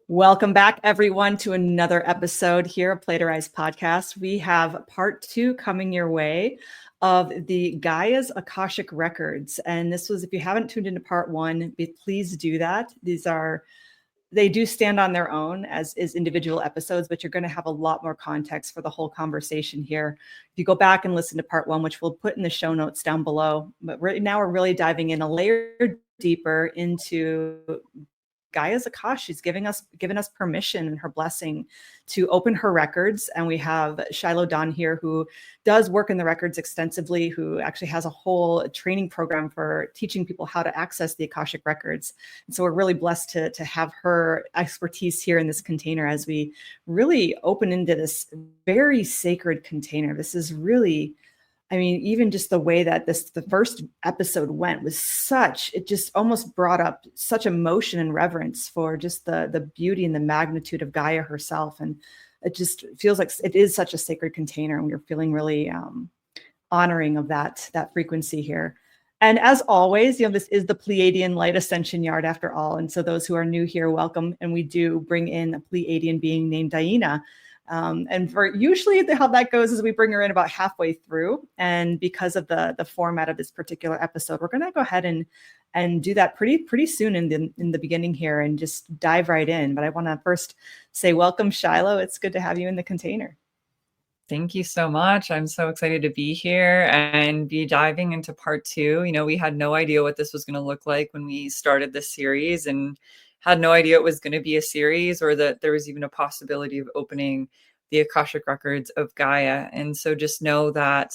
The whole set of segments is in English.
Welcome back, everyone, to another episode here of Play to Rise podcast. We have part 2 coming your way of the Gaia's Akashic records. And this was, if you haven't tuned into part 1, please do that. They do stand on their own as individual episodes, but you're going to have a lot more context for the whole conversation here. If you go back and listen to part 1, which we'll put in the show notes down below, but right now we're really diving in a layer deeper into Gaia's Akash. She's given us permission and her blessing to open her records. And we have Shiloh Don here, who does work in the records extensively, who actually has a whole training program for teaching people how to access the Akashic records. And so we're really blessed to have her expertise here in this container as we really open into this very sacred container. This is really, I mean, even just the way that the first episode went was it just almost brought up such emotion and reverence for just the beauty and the magnitude of Gaia herself. And it just feels like it is such a sacred container. And we're feeling really honoring of that frequency here. And as always, this is the Pleiadian Light Ascension Yard after all. And so those who are new here, welcome. And we do bring in a Pleiadian being named DiYeena. And for usually how that goes is we bring her in about halfway through. And because of the format of this particular episode, we're going to go ahead and do that pretty soon in the beginning here and just dive right in. But I want to first say welcome, Shiloh. It's good to have you in the container. Thank you so much. I'm so excited to be here and be diving into part 2. We had no idea what this was going to look like when we started this series, and had no idea it was going to be a series or that there was even a possibility of opening the Akashic records of Gaia. And so just know that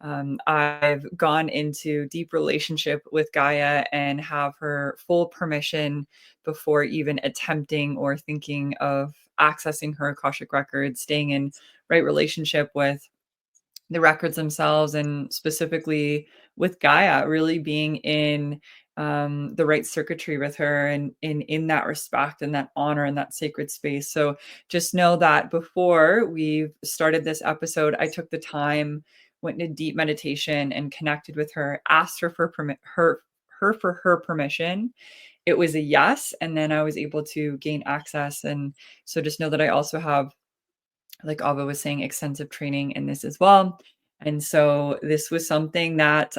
I've gone into deep relationship with Gaia and have her full permission before even attempting or thinking of accessing her Akashic records, staying in right relationship with the records themselves, and specifically with Gaia, really being in the right circuitry with her and in that respect and that honor and that sacred space. So just know that before we started this episode, I took the time, went into deep meditation and connected with her, asked her for her permission. It was a yes. And then I was able to gain access. And so just know that I also have, like Ava was saying, extensive training in this as well. And so this was something that,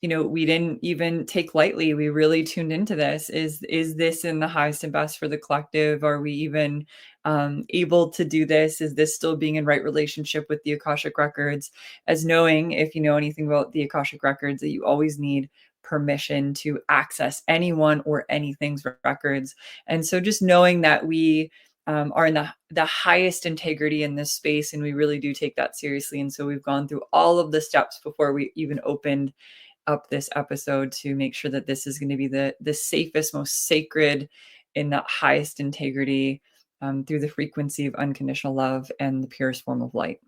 we didn't even take lightly. We really tuned into this. Is this in the highest and best for the collective? Are we even able to do this? Is this still being in right relationship with the Akashic records? As knowing, if you know anything about the Akashic records, that you always need permission to access anyone or anything's records. And so just knowing that we are in the highest integrity in this space, and we really do take that seriously. And so we've gone through all of the steps before we even opened up this episode to make sure that this is going to be the safest, most sacred, in the highest integrity, through the frequency of unconditional love and the purest form of light.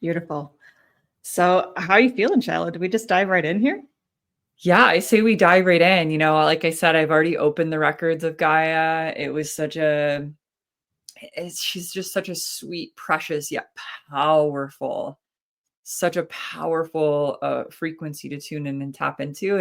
Beautiful. So how are you feeling, Shiloh? Did we just dive right in here? Yeah, I say we dive right in. Like I said, I've already opened the records of Gaia. It was she's just such a sweet, precious, yet powerful, such a powerful frequency to tune in and tap into.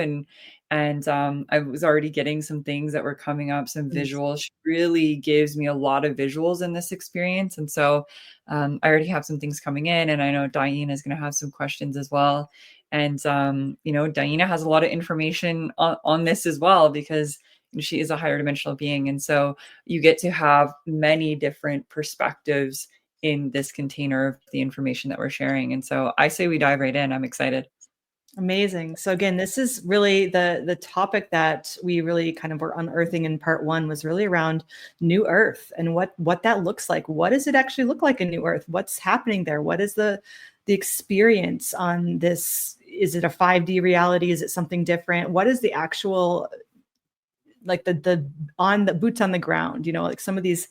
And I was already getting some things that were coming up, some visuals. She really gives me a lot of visuals in this experience. And so I already have some things coming in, and I know DiYeena is going to have some questions as well. And, DiYeena has a lot of information on this as well, because she is a higher dimensional being. And so you get to have many different perspectives in this container of the information that we're sharing. And so I say we dive right in. I'm excited. Amazing. So again, this is really the topic that we really kind of were unearthing in part 1, was really around New Earth and what that looks like. What does it actually look like in New Earth? What's happening there? What is the experience on this? Is it a 5D reality? Is it something different? What is the actual, like the boots on the ground, like some of these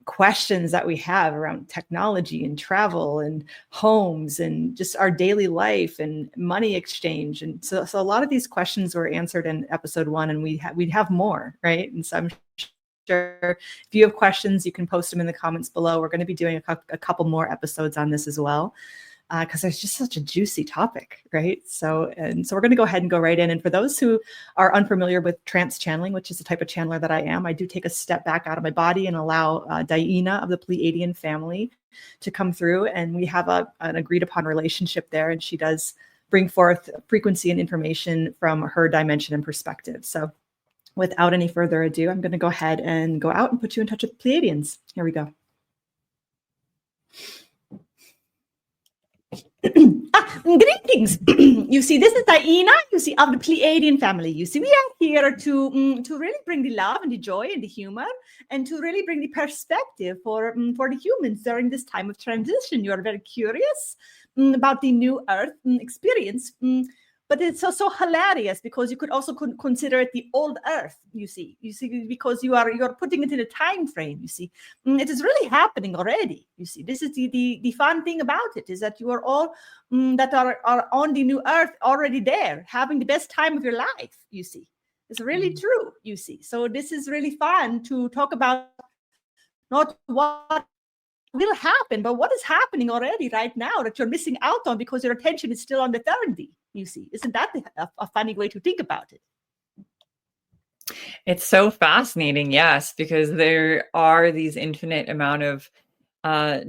questions that we have around technology and travel and homes and just our daily life and money exchange. And so a lot of these questions were answered in episode 1, and we'd have more, right? And so I'm sure if you have questions, you can post them in the comments below. We're going to be doing a couple more episodes on this as well. because there's just such a juicy topic, right? So we're going to go ahead and go right in. And for those who are unfamiliar with trance channeling, which is the type of channeler that I am, I do take a step back out of my body and allow DiYeena of the Pleiadian family to come through, and we have an agreed upon relationship there, and she does bring forth frequency and information from her dimension and perspective. So without any further ado, I'm going to go ahead and go out and put you in touch with Pleiadians. Here we go. Greetings. You see, this is DiYeena, you see, of the Pleiadian family. You see, we are here to really bring the love and the joy and the humor, and to really bring the perspective for the humans during this time of transition. You are very curious about the new Earth experience. But it's so hilarious because you could also consider it the old Earth. You see, because you are putting it in a time frame. You see, it is really happening already. You see, this is the fun thing about it, is that you are all that are on the new Earth already there, having the best time of your life. You see, it's really true. You see, so this is really fun to talk about, not what will happen, but what is happening already right now that you're missing out on because your attention is still on the 30. You see, isn't that a funny way to think about it? It's so fascinating, yes, because there are these infinite amount of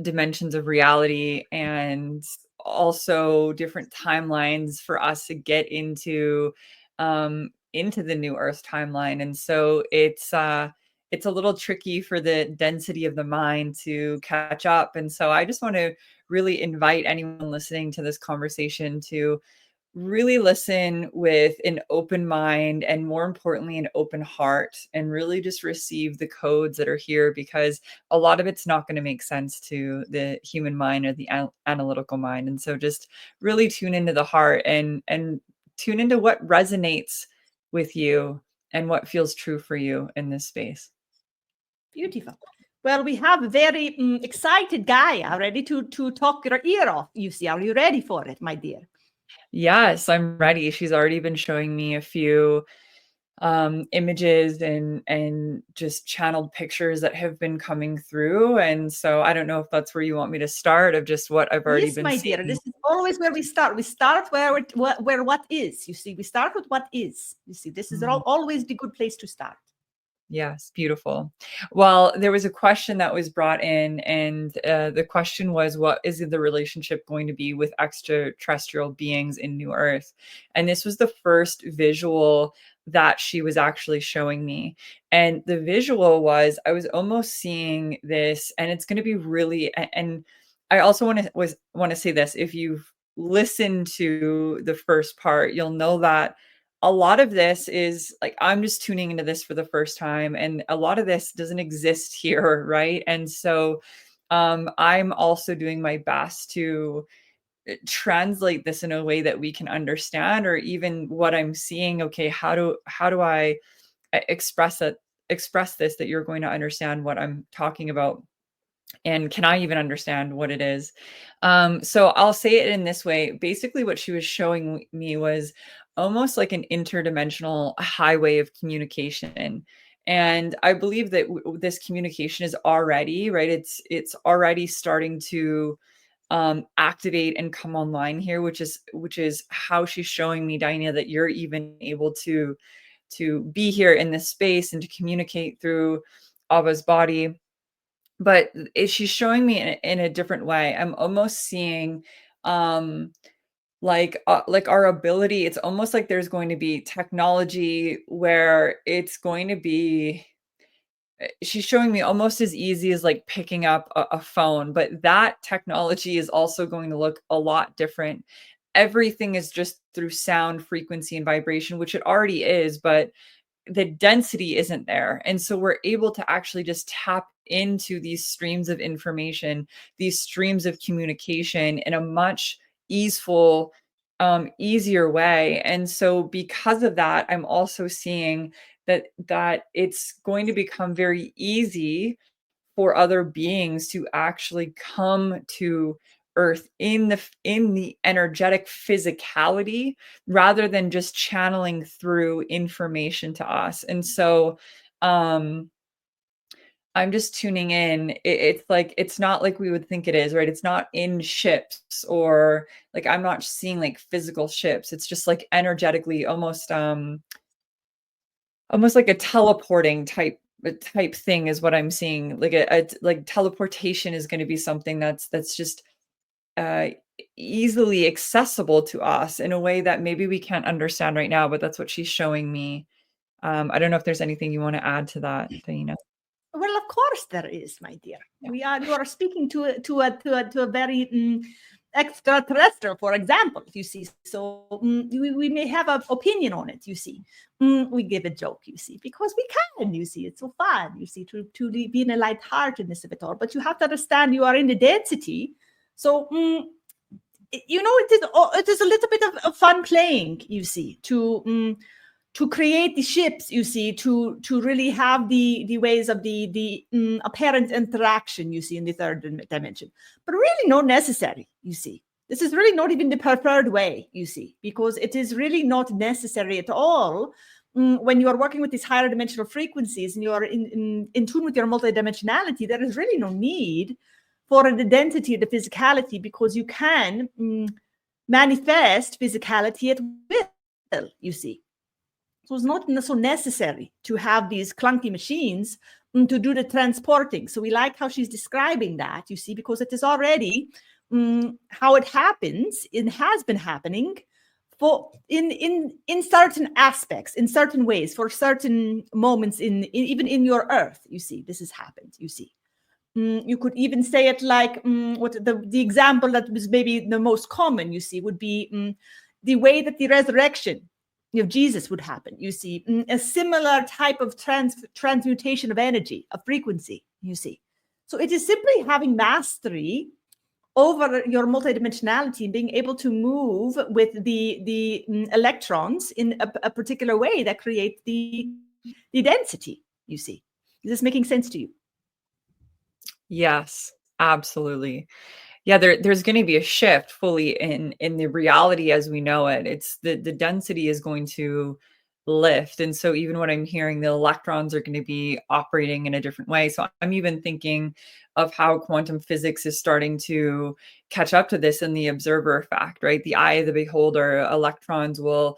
dimensions of reality, and also different timelines for us to get into the new Earth timeline. And so it's a little tricky for the density of the mind to catch up. And so I just want to really invite anyone listening to this conversation to really listen with an open mind, and more importantly, an open heart, and really just receive the codes that are here, because a lot of it's not going to make sense to the human mind or the analytical mind. And so just really tune into the heart and tune into what resonates with you and what feels true for you in this space. Beautiful. Well, we have a very excited Gaia ready to talk your ear off. You see, are you ready for it, my dear? Yes, I'm ready. She's already been showing me a few images and just channeled pictures that have been coming through. And so I don't know if that's where you want me to start, of just what I've already been seeing. Yes, my dear. This is always where we start. We start where what is. You see, we start with what is. You see, this is always the good place to start. Yes, beautiful. Well, there was a question that was brought in, and the question was, what is the relationship going to be with extraterrestrial beings in New Earth? And this was the first visual that she was actually showing me. And the visual was, I was almost seeing this, and it's going to be really, and I also want to say this, if you've listened to the first part, you'll know that a lot of this is like, I'm just tuning into this for the first time, and a lot of this doesn't exist here, right? And so I'm also doing my best to translate this in a way that we can understand, or even what I'm seeing. Okay, how do I express this, that you're going to understand what I'm talking about? And can I even understand what it is? So I'll say it in this way. Basically, what she was showing me was almost like an interdimensional highway of communication. And I believe that this communication is already, right? It's already starting to activate and come online here, which is how she's showing me, DiYeena, that you're even able to be here in this space and to communicate through Abba's body. But she's showing me in a different way. I'm almost seeing like our ability. It's almost like there's going to be technology where it's going to be, she's showing me almost as easy as like picking up a phone, but that technology is also going to look a lot different. Everything is just through sound, frequency, and vibration, which it already is, but the density isn't there. And so we're able to actually just tap into these streams of information, these streams of communication in a much easeful, easier way. And so because of that, I'm also seeing that it's going to become very easy for other beings to actually come to Earth in the energetic physicality, rather than just channeling through information to us. And so I'm just tuning in. It's like, it's not like we would think it is, right? It's not in ships, or like, I'm not seeing like physical ships. It's just like energetically almost like a teleporting type thing is what I'm seeing. Like like teleportation is going to be something that's just uh easily accessible to us in a way that maybe we can't understand right now, but that's what she's showing me. I don't know if there's anything you want to add to that, DiYeena. Well, of course there is, my dear. Yeah. You are speaking to a very extraterrestrial, for example, you see. So we may have an opinion on it, you see. We give a joke, you see, because we can, you see. It's so fun, you see, to be in a lightheartedness of it all. But you have to understand you are in the density. So, it is a little bit of fun playing, you see, to create the ships, you see, to really have the ways of the apparent interaction, you see, in the third dimension, but really not necessary, you see. This is really not even the preferred way, you see, because it is really not necessary at all when you are working with these higher dimensional frequencies and you are in tune with your multidimensionality. There is really no need for an identity of the physicality, because you can manifest physicality at will, you see. So it's not so necessary to have these clunky machines to do the transporting. So we like how she's describing that, you see, because it is already how it happens. It has been happening for in certain aspects, in certain ways, for certain moments even in your earth, you see. This has happened, you see. You could even say it like what the example that was maybe the most common, you see, would be the way that the resurrection of Jesus would happen, you see. A similar type of transmutation of energy, of frequency, you see. So it is simply having mastery over your multidimensionality and being able to move with the electrons in a particular way that creates the density, you see. Is this making sense to you? Yes, absolutely. Yeah, there's going to be a shift fully in the reality as we know it. It's the density is going to lift. And so even what I'm hearing, the electrons are going to be operating in a different way. So I'm even thinking of how quantum physics is starting to catch up to this in the observer effect, right? The eye of the beholder, electrons will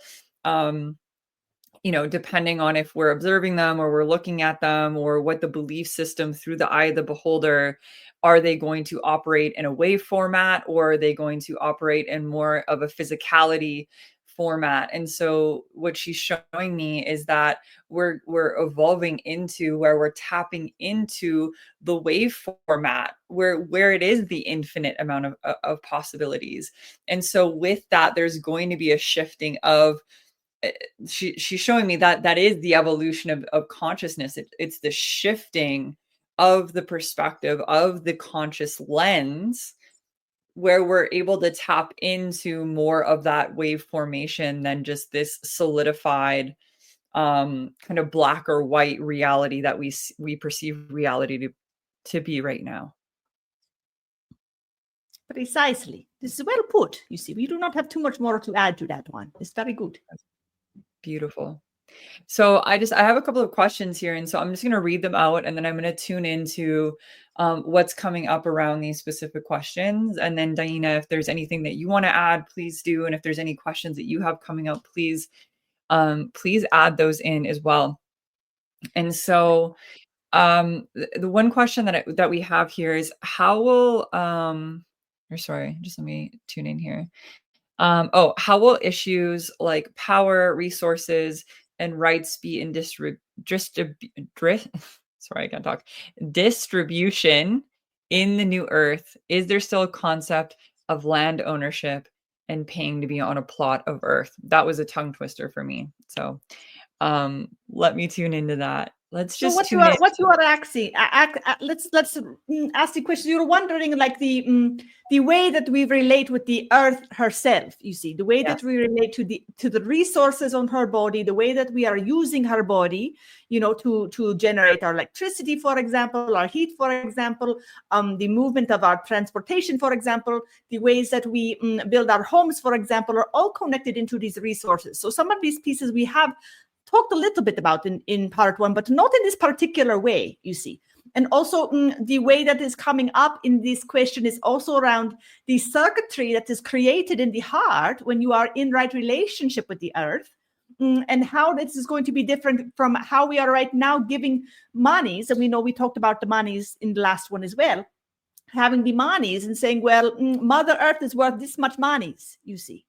depending on if we're observing them or we're looking at them, or what the belief system through the eye of the beholder, are they going to operate in a wave format, or are they going to operate in more of a physicality format? And so what she's showing me is that we're evolving into where we're tapping into the wave format, where it is the infinite amount of possibilities. And so with that, there's going to be a shifting of she's showing me that is the evolution of consciousness. It's the shifting of the perspective of the conscious lens, where we're able to tap into more of that wave formation than just this solidified kind of black or white reality that we perceive reality to be right now. Precisely. This is well put. You see, we do not have too much more to add to that one. It's very good. Beautiful. So I have a couple of questions here. And so I'm just going to read them out, and then I'm going to tune into what's coming up around these specific questions. And then DiYeena, if there's anything that you want to add, please do. And if there's any questions that you have coming up, please add those in as well. And so the one question that we have here is, how will just let me tune in here. How will issues like power, resources, and rights be in distribution in the new Earth? Is there still a concept of land ownership and paying to be on a plot of Earth? That was a tongue twister for me. So let me tune into that. Let's just what you are asking. Let's ask the question. You're wondering, like, the way that we relate with the Earth herself. You see, the way that we relate to the resources on her body, the way that we are using her body, to generate our electricity, for example, our heat, for example, the movement of our transportation, for example, the ways that we build our homes, for example, are all connected into these resources. So some of these pieces we have talked a little bit about in part one, but not in this particular way, you see. And also the way that is coming up in this question is also around the circuitry that is created in the heart when you are in right relationship with the earth, and how this is going to be different from how we are right now giving monies. And we know we talked about the monies in the last one as well, having the monies and saying, well, Mother Earth is worth this much monies, you see.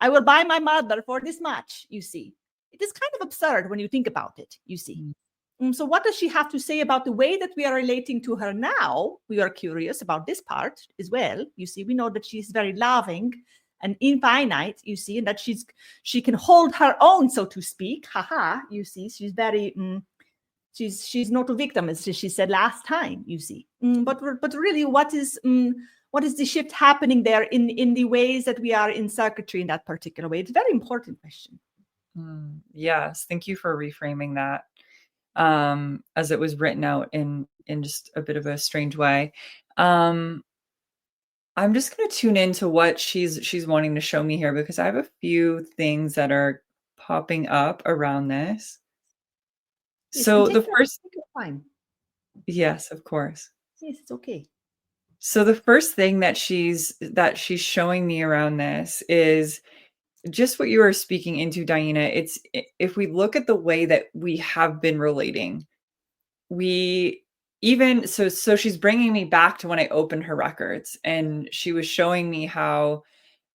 I will buy my mother for this much, you see. It is kind of absurd when you think about it, you see. So what does she have to say about the way that we are relating to her now? We are curious about this part as well. You see, we know that she's very loving and infinite, you see, and that she can hold her own, so to speak. Haha, you see, she's very, she's not a victim, as she said last time, you see. But really, what is the shift happening there in the ways that we are in circuitry in that particular way? It's a very important question. Yes, thank you for reframing that. As it was written out in just a bit of a strange way. I'm just going to tune into what she's wanting to show me here, because I have a few things that are popping up around this. Yes, so the first, take your time. Yes, of course. Yes, it's okay. So the first thing that she's showing me around this is just what you were speaking into, DiYeena. It's, if we look at the way that we have been relating, we even so she's bringing me back to when I opened her records, and she was showing me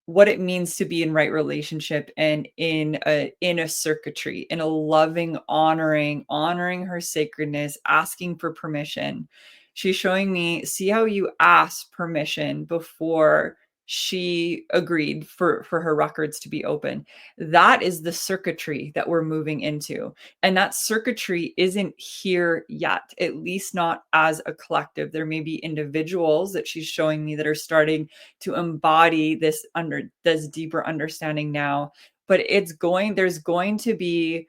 what it means to be in right relationship and in a circuitry, in a loving, honoring her sacredness, asking for permission. She's showing me, see how you asked permission before she agreed for her records to be open. That is the circuitry that we're moving into. And that circuitry isn't here yet, at least not as a collective. There may be individuals that she's showing me that are starting to embody this deeper understanding now, but there's going to be,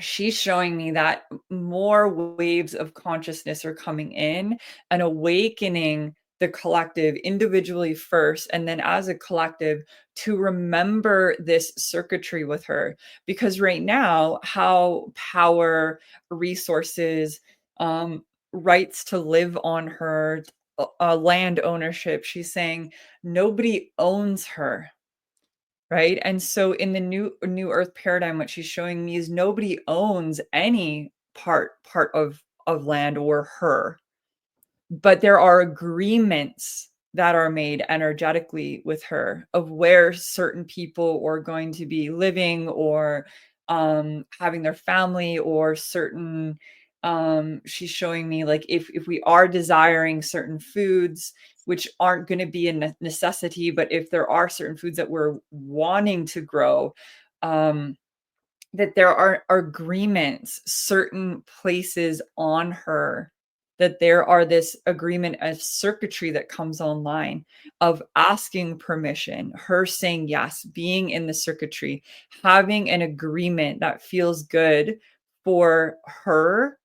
she's showing me that more waves of consciousness are coming in and awakening the collective individually first, and then as a collective to remember this circuitry with her. Because right now, how power, resources, rights to live on her, land ownership, she's saying nobody owns her. Right. And so in the new earth paradigm, what she's showing me is nobody owns any part of land or her. But there are agreements that are made energetically with her of where certain people are going to be living, or having their family, or certain, she's showing me, like, if we are desiring certain foods, which aren't going to be a necessity, but if there are certain foods that we're wanting to grow, that there are agreements, certain places on her, that there are this agreement of circuitry that comes online of asking permission, her saying yes, being in the circuitry, having an agreement that feels good for her,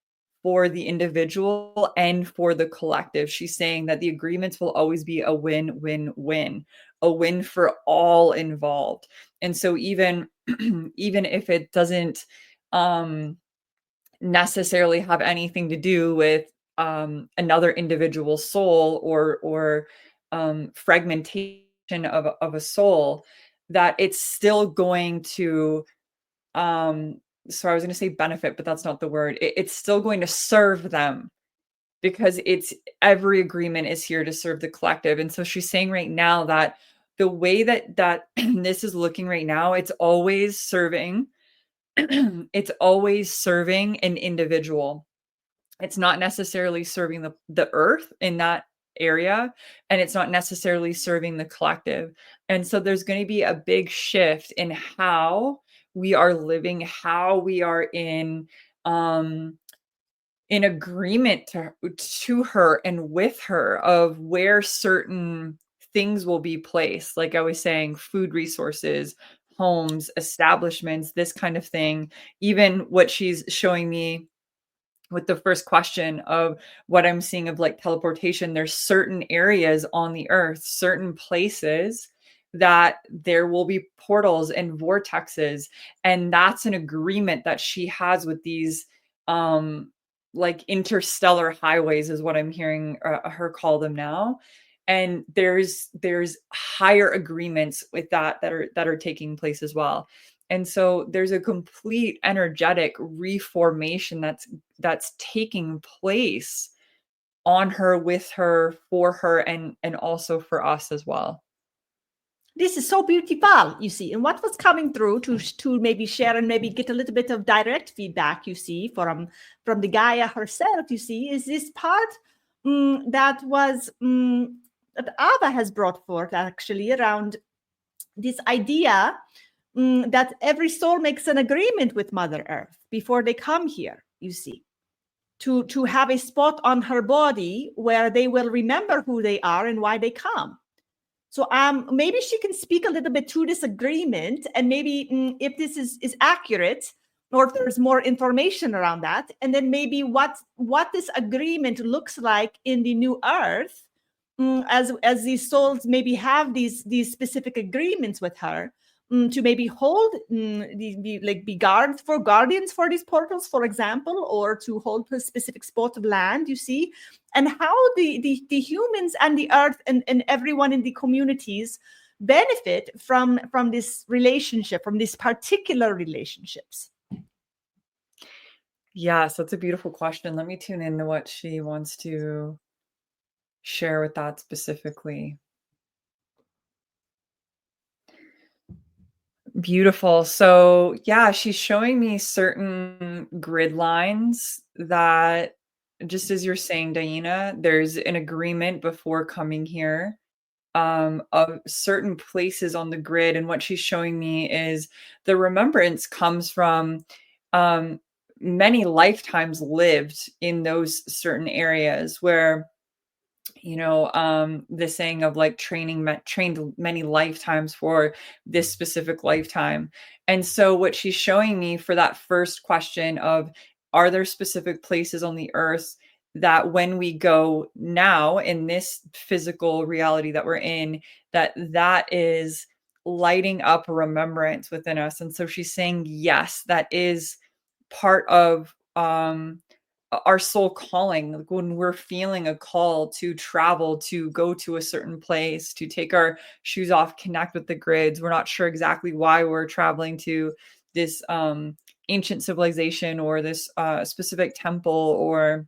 for the individual, and for the collective. She's saying that the agreements will always be a win-win-win, a win for all involved. And so even if it doesn't necessarily have anything to do with another individual soul, or fragmentation of a soul, that it's still going to, so I was going to say benefit, but that's not the word. It's still going to serve them, because every agreement is here to serve the collective. And so she's saying right now that the way that this is looking right now, it's always serving it's always serving an individual. It's not necessarily serving the earth in that area, and it's not necessarily serving the collective. And so there's going to be a big shift in how we are living, how we are in agreement to her and with her, of where certain things will be placed. Like I was saying, food resources, homes, establishments, this kind of thing. Even what she's showing me with the first question of what I'm seeing of like teleportation, there's certain areas on the earth, certain places that there will be portals and vortexes. And that's an agreement that she has with these like interstellar highways is what I'm hearing her call them now. And there's higher agreements with that are taking place as well. And so there's a complete energetic reformation that's taking place on her, with her, for her, and also for us as well. This is so beautiful, you see. And what was coming through to maybe share and maybe get a little bit of direct feedback, you see, from the Gaia herself, you see, is this part that was that Ava has brought forth actually around this idea that every soul makes an agreement with Mother Earth before they come here, you see, to have a spot on her body where they will remember who they are and why they come. So maybe she can speak a little bit to this agreement, and maybe if this is accurate, or if there's more information around that, and then maybe what this agreement looks like in the new Earth, as these souls maybe have these specific agreements with her, to maybe hold be guardians for these portals, for example, or to hold a specific spot of land, you see, and how the humans and the Earth and everyone in the communities benefit from this relationship, from these particular relationships. Yes, that's a beautiful question. Let me tune into what she wants to share with that specifically. Beautiful. So yeah, she's showing me certain grid lines that, just as you're saying, DiYeena, there's an agreement before coming here of certain places on the grid. And what she's showing me is the remembrance comes from many lifetimes lived in those certain areas where, the saying of like trained many lifetimes for this specific lifetime. And so what she's showing me for that first question of, are there specific places on the earth that when we go now in this physical reality that we're in, that is lighting up remembrance within us? And so she's saying, yes, that is part of our soul calling, like when we're feeling a call to travel, to go to a certain place, to take our shoes off, connect with the grids. We're not sure exactly why we're traveling to this ancient civilization or this specific temple or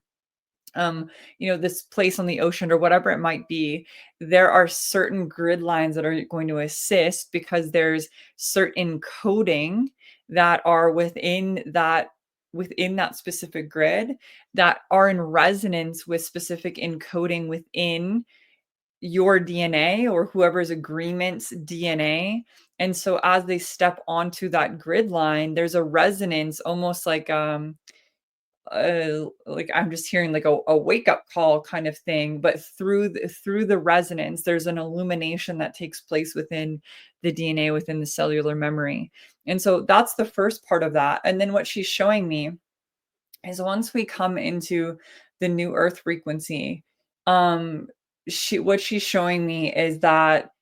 this place on the ocean or whatever it might be. There are certain grid lines that are going to assist because there's certain coding that are within that specific grid that are in resonance with specific encoding within your DNA or whoever's agreement's DNA. And so as they step onto that grid line, there's a resonance, almost like I'm just hearing like a wake up call kind of thing, but through the resonance, there's an illumination that takes place within the DNA, within the cellular memory. And so that's the first part of that. And then what she's showing me is once we come into the new earth frequency, what she's showing me is that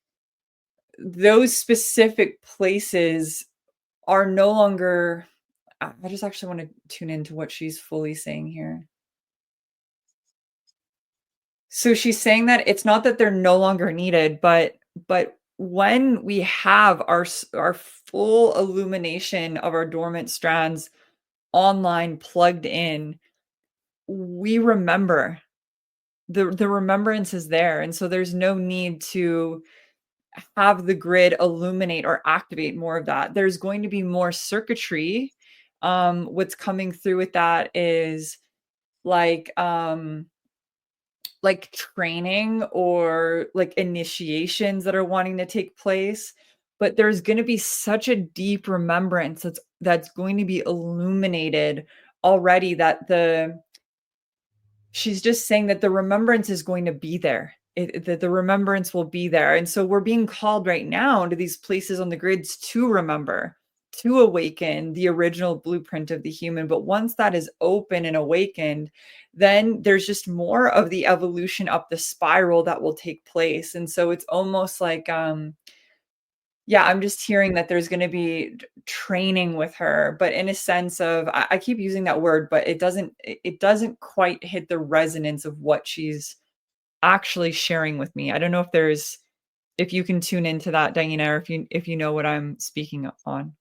those specific places are no longer, I just actually want to tune into what she's fully saying here. So she's saying that it's not that they're no longer needed, but when we have our full illumination of our dormant strands online, plugged in, we remember. The remembrance is there. And so there's no need to have the grid illuminate or activate more of that. There's going to be more circuitry. What's coming through with that is like training or like initiations that are wanting to take place. But there's going to be such a deep remembrance that's going to be illuminated already, that she's just saying that the remembrance is going to be there. The remembrance will be there. And so we're being called right now to these places on the grids to remember, to awaken the original blueprint of the human. But once that is open and awakened, then there's just more of the evolution up the spiral that will take place. And so it's almost like Yeah, I'm just hearing that there's going to be training with her, but in a sense of, I keep using that word, but it doesn't quite hit the resonance of what she's actually sharing with me. I don't know if you can tune into that, DiYeena, or if you know what I'm speaking on.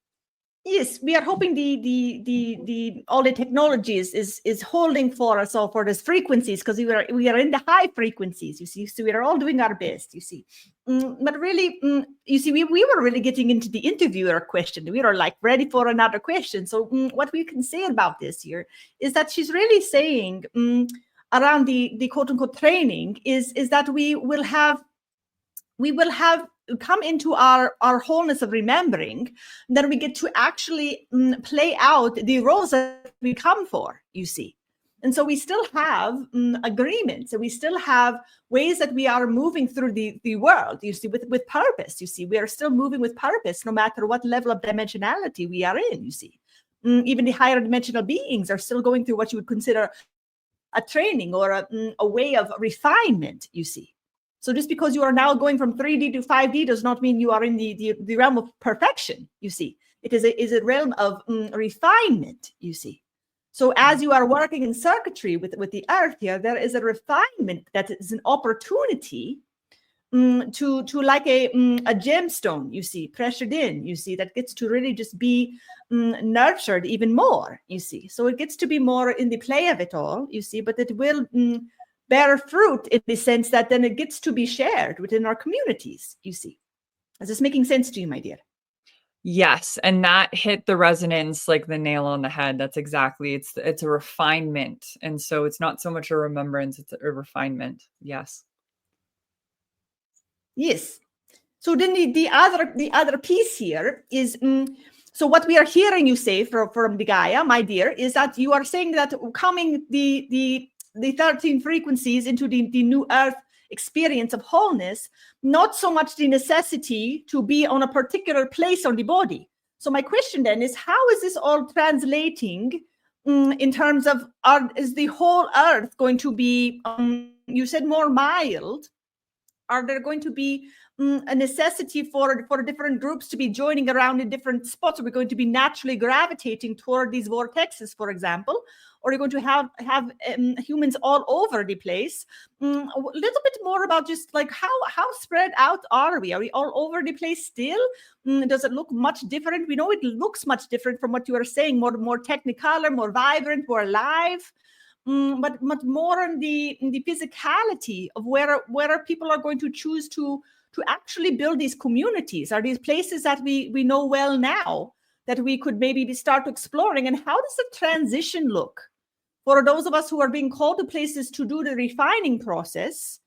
Yes, we are hoping the all the technologies is holding for us all for these frequencies, because we are in the high frequencies, you see. So we are all doing our best, you see. But really, you see, we were really getting into the interviewer question. We were like ready for another question. So what we can say about this here is that she's really saying around the quote unquote training is that we will have come into our wholeness of remembering, then we get to actually play out the roles that we come for, you see. And so we still have agreements, and we still have ways that we are moving through the world, you see, with purpose, you see. We are still moving with purpose no matter what level of dimensionality we are in, you see. Even the higher dimensional beings are still going through what you would consider a training or a way of refinement, you see. So just because you are now going from 3D to 5D does not mean you are in the realm of perfection, you see. It is a realm of refinement, you see. So as you are working in circuitry with the earth here, there is a refinement that is an opportunity to like a gemstone, you see, pressured in, you see, that gets to really just be nurtured even more, you see. So it gets to be more in the play of it all, you see, but it will bear fruit in the sense that then it gets to be shared within our communities, you see. Is this making sense to you, my dear? Yes, and that hit the resonance like the nail on the head. That's exactly, it's a refinement. And so it's not so much a remembrance, it's a refinement. Yes. Yes. So then the other piece here is so what we are hearing you say from the Gaia, my dear, is that you are saying that coming the 13 frequencies into the new earth experience of wholeness, not so much the necessity to be on a particular place on the body. So my question then is, how is this all translating in terms of, is the whole earth going to be, you said more mild? Are there going to be a necessity for different groups to be joining around in different spots? Are we going to be naturally gravitating toward these vortexes, for example? Or are you going to have humans all over the place? A little bit more about just like how spread out are we? Are we all over the place still? Does it look much different? We know it looks much different from what you are saying, more technicolor, more vibrant, more alive. But more on the physicality of where people are going to choose to actually build these communities. Are these places that we know well now that we could maybe start exploring? And how does the transition look for those of us who are being called to places to do the refining process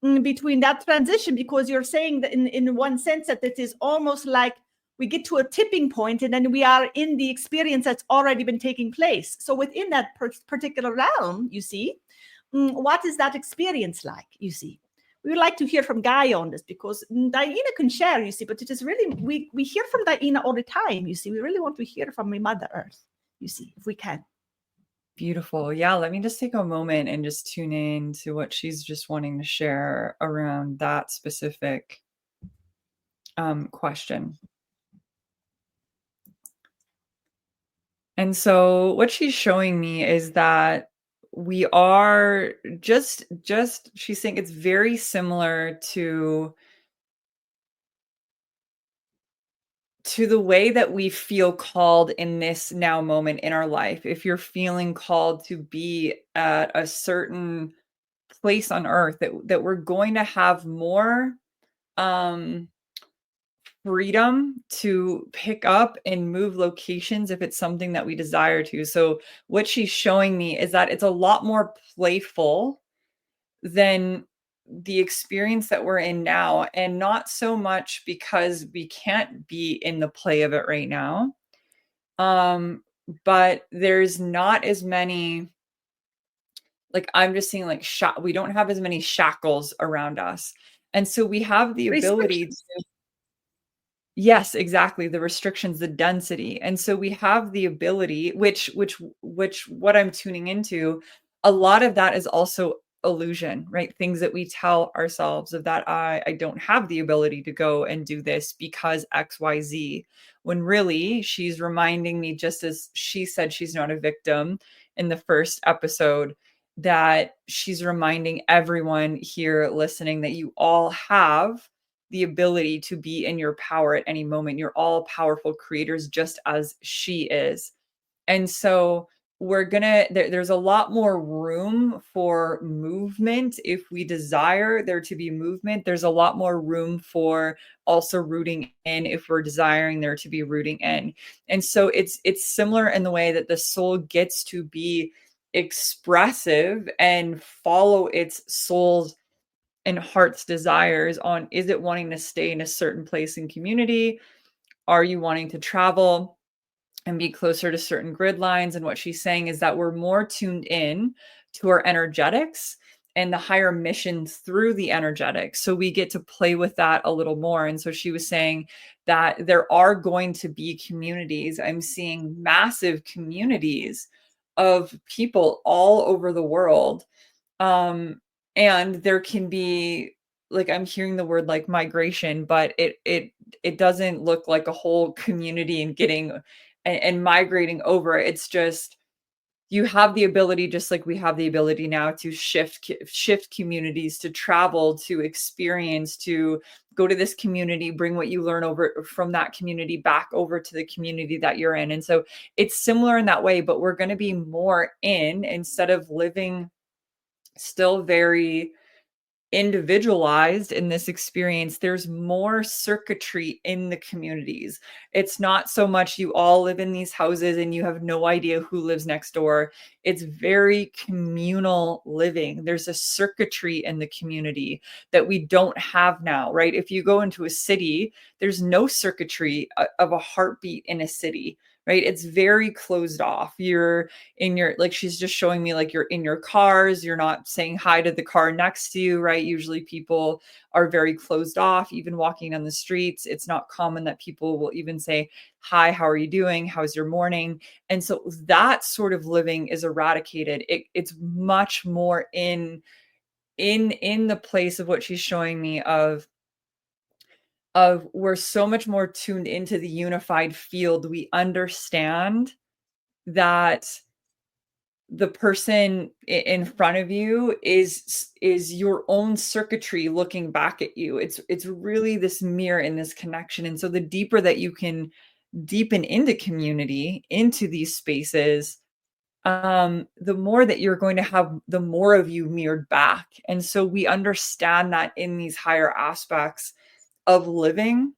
between that transition? Because you're saying that in one sense that it is almost like we get to a tipping point and then we are in the experience that's already been taking place. So within that particular realm, you see, what is that experience like, you see? We would like to hear from Gaia on this, because DiYeena can share, you see, but it is really, we hear from DiYeena all the time, you see. We really want to hear from Mother Earth, you see, if we can. Beautiful. Yeah, let me just take a moment and just tune in to what she's just wanting to share around that specific question. And so what she's showing me is that we are just she's saying it's very similar to the way that we feel called in this now moment in our life. If you're feeling called to be at a certain place on earth, that we're going to have more freedom to pick up and move locations if it's something that we desire to. So what she's showing me is that it's a lot more playful than the experience that we're in now, and not so much because we can't be in the play of it right now. But there's not as many, like, I'm just seeing like we don't have as many shackles around us. And so we have the ability to, yes, exactly, the restrictions, the density. And so we have the ability, which what I'm tuning into, a lot of that is also illusion, right? Things that we tell ourselves of that I don't have the ability to go and do this because XYZ, when really she's reminding me, just as she said she's not a victim in the first episode, that she's reminding everyone here listening that you all have the ability to be in your power at any moment. You're all powerful creators just as she is. And so there's a lot more room for movement. If we desire there to be movement, there's a lot more room for also rooting in if we're desiring there to be rooting in. And so it's similar in the way that the soul gets to be expressive and follow its soul's and heart's desires on, is it wanting to stay in a certain place and community? Are you wanting to travel and be closer to certain grid lines? And what she's saying is that we're more tuned in to our energetics and the higher mission through the energetics. So we get to play with that a little more. And so she was saying that there are going to be communities. I'm seeing massive communities of people all over the world. And there can be, like, I'm hearing the word like migration, but it doesn't look like a whole community and getting and migrating over. It's just, you have the ability, just like we have the ability now, to shift communities, to travel, to experience, to go to this community, bring what you learn over from that community back over to the community that you're in. And so it's similar in that way, but we're going to be more instead of living still very individualized in this experience. There's more circuitry in the communities. It's not so much you all live in these houses and you have no idea who lives next door. It's very communal living. There's a circuitry in the community that we don't have now, right? If you go into a city, there's no circuitry of a heartbeat in a city, right? It's very closed off. You're in your, like she's just showing me, like, you're in your cars, you're not saying hi to the car next to you, right? Usually people are very closed off. Even walking down the streets, it's not common that people will even say, hi, how are you doing? How's your morning? And so that sort of living is eradicated. It's much more in the place of what she's showing me of we're so much more tuned into the unified field. We understand that the person in front of you is your own circuitry looking back at you. It's really this mirror and this connection. And so the deeper that you can deepen into community, into these spaces, the more that you're going to have, the more of you mirrored back. And so we understand that in these higher aspects of living.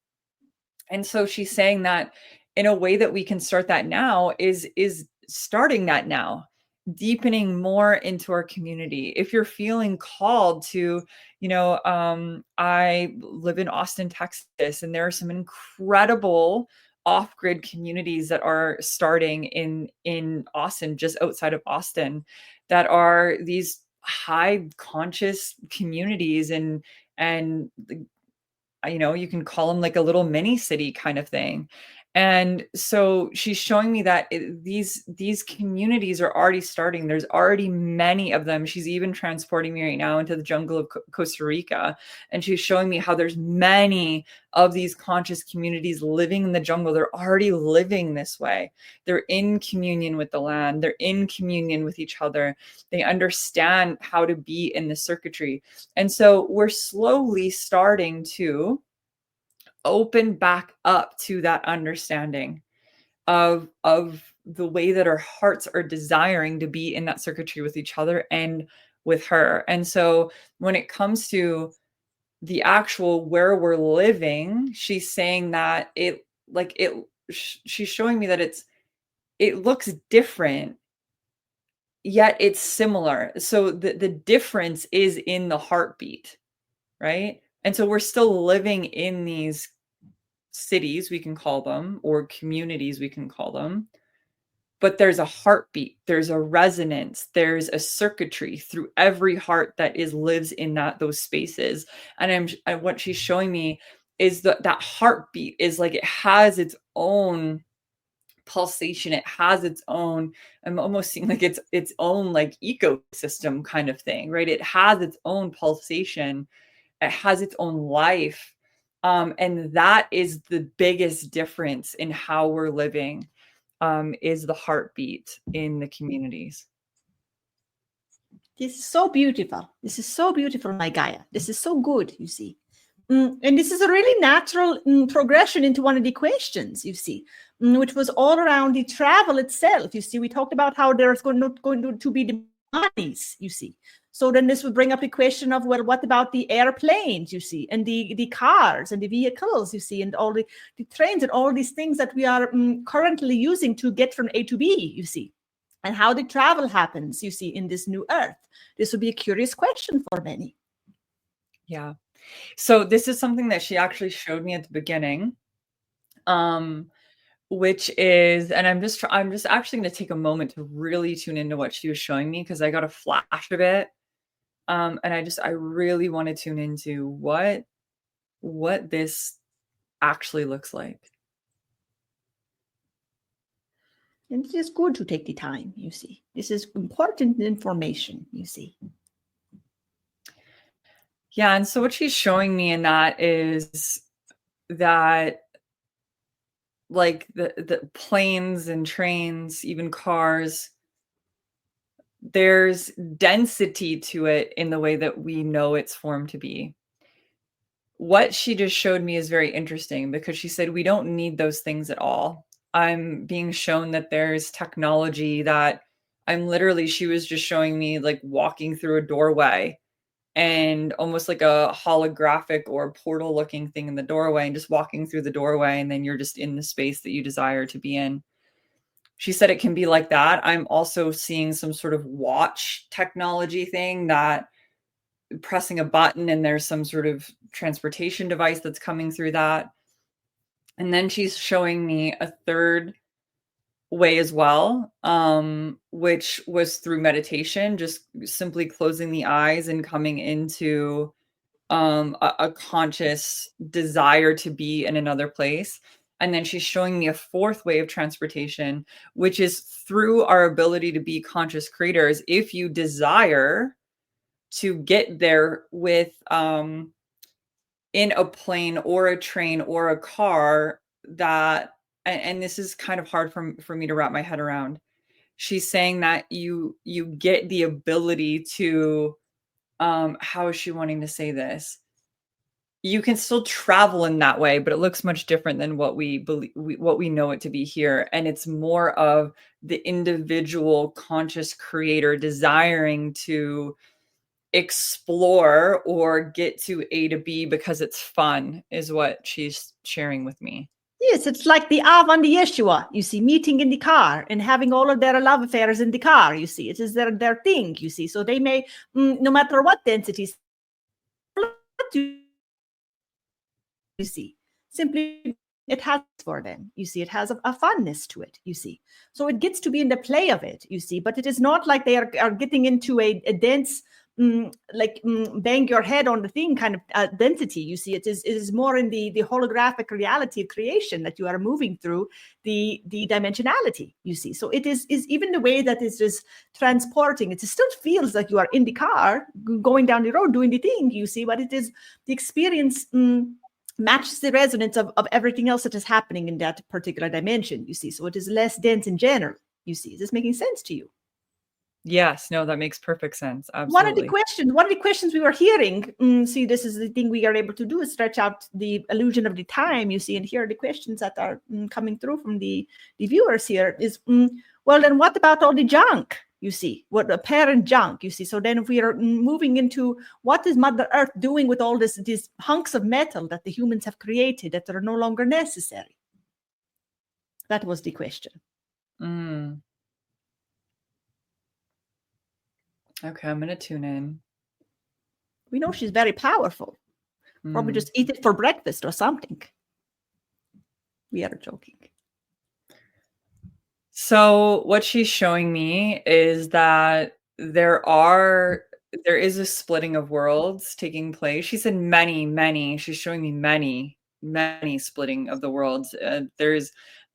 And so she's saying that in a way that we can start that now is starting that now, deepening more into our community. If you're feeling called to, I live in Austin, Texas, and there are some incredible off-grid communities that are starting in Austin, just outside of Austin, that are these high conscious communities, and you can call them like a little mini city kind of thing. And so she's showing me that these communities are already starting. There's already many of them. She's even transporting me right now into the jungle of Costa Rica. And she's showing me how there's many of these conscious communities living in the jungle. They're already living this way. They're in communion with the land. They're in communion with each other. They understand how to be in the circuitry. And so we're slowly starting to open back up to that understanding of the way that our hearts are desiring to be in that circuitry with each other and with her. And so when it comes to the actual where we're living, she's saying that she's showing me that it looks different, yet it's similar. So the difference is in the heartbeat, right? And so we're still living in these cities, we can call them, or communities, we can call them. But there's a heartbeat, there's a resonance, there's a circuitry through every heart that lives in those spaces. And what she's showing me is that heartbeat is like, it has its own pulsation. It has its own, I'm almost seeing like its own like ecosystem kind of thing, right? It has its own pulsation. It has its own life. And that is the biggest difference in how we're living, is the heartbeat in the communities. This is so beautiful. This is so beautiful, my Gaia. This is so good, you see. And this is a really natural progression into one of the questions, you see, which was all around the travel itself. You see, we talked about how there's not going to be the bodies, you see. So then this would bring up the question of, well, what about the airplanes, you see, and the cars and the vehicles, you see, and all the trains and all these things that we are currently using to get from A to B, you see, and how the travel happens, you see, in this new Earth. This would be a curious question for many. Yeah. So this is something that she actually showed me at the beginning, which is, and I'm just actually going to take a moment to really tune into what she was showing me, because I got a flash of it. And I really want to tune into what this actually looks like. And it is good to take the time, you see. This is important information, you see. Yeah, and so what she's showing me in that is that, like, the planes and trains, even cars, there's density to it in the way that we know it's formed to be. What she just showed me is very interesting, because she said we don't need those things at all. I'm being shown that there's technology that she was just showing me like walking through a doorway, and almost like a holographic or portal looking thing in the doorway, and just walking through the doorway, and then you're just in the space that you desire to be in. She said it can be like that. I'm also seeing some sort of watch technology thing, that pressing a button and there's some sort of transportation device that's coming through that. And then she's showing me a third way as well, which was through meditation, just simply closing the eyes and coming into a conscious desire to be in another place. And then she's showing me a fourth way of transportation, which is through our ability to be conscious creators. If you desire to get there with in a plane or a train or a car, that, and this is kind of hard for me to wrap my head around. She's saying that you get the ability to, how is she wanting to say this? You can still travel in that way, but it looks much different than what we believe, what we know it to be here. And it's more of the individual conscious creator desiring to explore or get to A to B because it's fun, is what she's sharing with me. Yes, it's like the Av and the Yeshua, you see, meeting in the car and having all of their love affairs in the car, you see. It is their thing, you see. So they may, no matter what densities, you see, simply it has for them, you see, it has a funness to it, you see. So it gets to be in the play of it, you see, but it is not like they are getting into a dense, bang your head on the thing kind of density, you see. It is more in the holographic reality of creation that you are moving through the dimensionality, you see. So it is even the way that it is transporting, it still feels like you are in the car going down the road doing the thing, you see, but it is the experience matches the resonance of everything else that is happening in that particular dimension, you see. So it is less dense in general, you see. Is this making sense to you? Yes, no, that makes perfect sense. Absolutely. One of the questions we were hearing, see, this is the thing we are able to do, is stretch out the illusion of the time, you see, and here are the questions that are coming through from the viewers here is, well, then what about all the junk, you see, what apparent junk, you see. So then if we are moving into what is Mother Earth doing with all these hunks of metal that the humans have created that are no longer necessary? That was the question. Okay, I'm going to tune in. We know she's very powerful. Probably just eat it for breakfast or something. We are joking. So what she's showing me is that there is a splitting of worlds taking place. She said many. She's showing me many splitting of the worlds. There's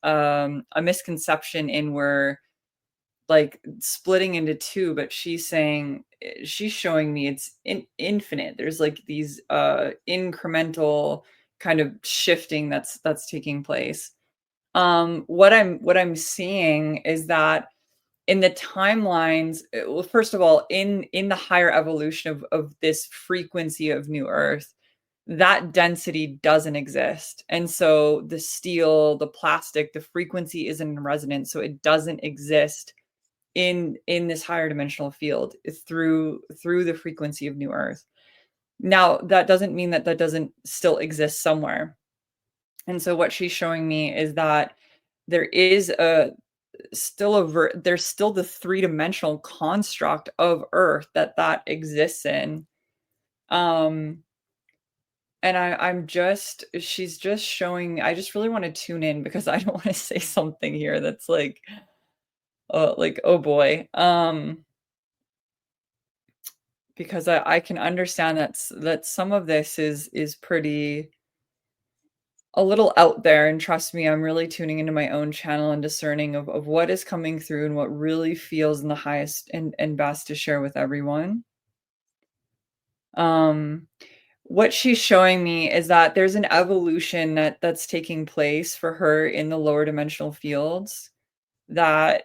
a misconception in we're like splitting into two, but she's showing me it's infinite. There's like these incremental kind of shifting that's taking place. What I'm seeing is that in the timelines, well, first of all, in the higher evolution of this frequency of new earth, that density doesn't exist. And so the steel, the plastic, the frequency isn't in resonance, so it doesn't exist in this higher dimensional field through the frequency of new earth. Now, that doesn't mean that doesn't still exist somewhere. And so what she's showing me is that there is there's still the three-dimensional construct of earth that exists in. And she's just showing me, I just really want to tune in because I don't want to say something here that's like oh boy. Because I can understand that some of this is pretty a little out there, and trust me, I'm really tuning into my own channel and discerning of what is coming through and what really feels in the highest and best to share with everyone. What she's showing me is that there's an evolution that's taking place for her in the lower dimensional fields, that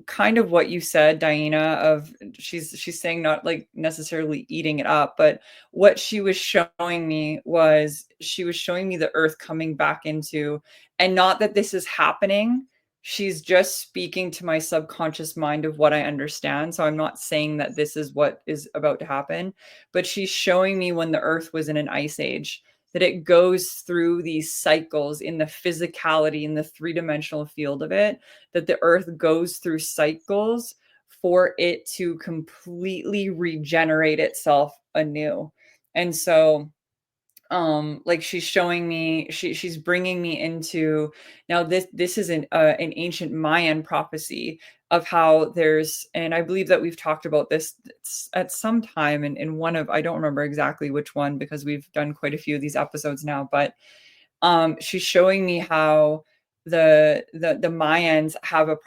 kind of what you said, DiYeena, of she's saying not like necessarily eating it up, but what she was showing me was she was showing me the earth coming back into, and not that this is happening. She's just speaking to my subconscious mind of what I understand. So I'm not saying that this is what is about to happen, but she's showing me when the earth was in an ice age, that it goes through these cycles in the physicality, in the three-dimensional field of it, that the earth goes through cycles for it to completely regenerate itself anew. And so like she's showing me, she's bringing me into, now this is an ancient Mayan prophecy of how there's, and I believe that we've talked about this at some time in one of, I don't remember exactly which one because we've done quite a few of these episodes now, but she's showing me how the Mayans have a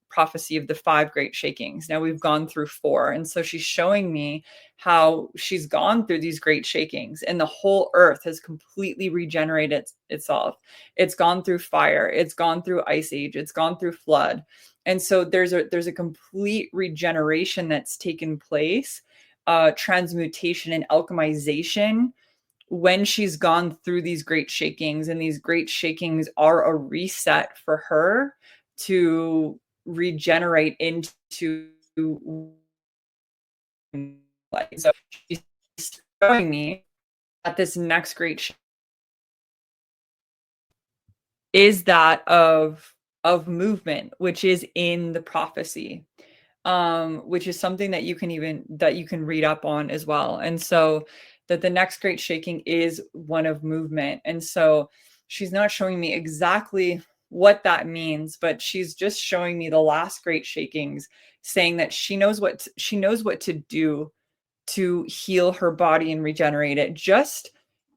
prophecy of the 5 great shakings. Now we've gone through 4. And so she's showing me how she's gone through these great shakings and the whole earth has completely regenerated itself. It's gone through fire. It's gone through ice age. It's gone through flood. And so there's a complete regeneration that's taken place, transmutation and alchemization, when she's gone through these great shakings, and these great shakings are a reset for her to regenerate into life. So she's showing me that this next great is that of movement, which is in the prophecy, which is something that you can read up on as well. And so that the next great shaking is one of movement. And so she's not showing me exactly what that means, but she's just showing me the last great shakings, saying that she knows what to do to heal her body and regenerate it, just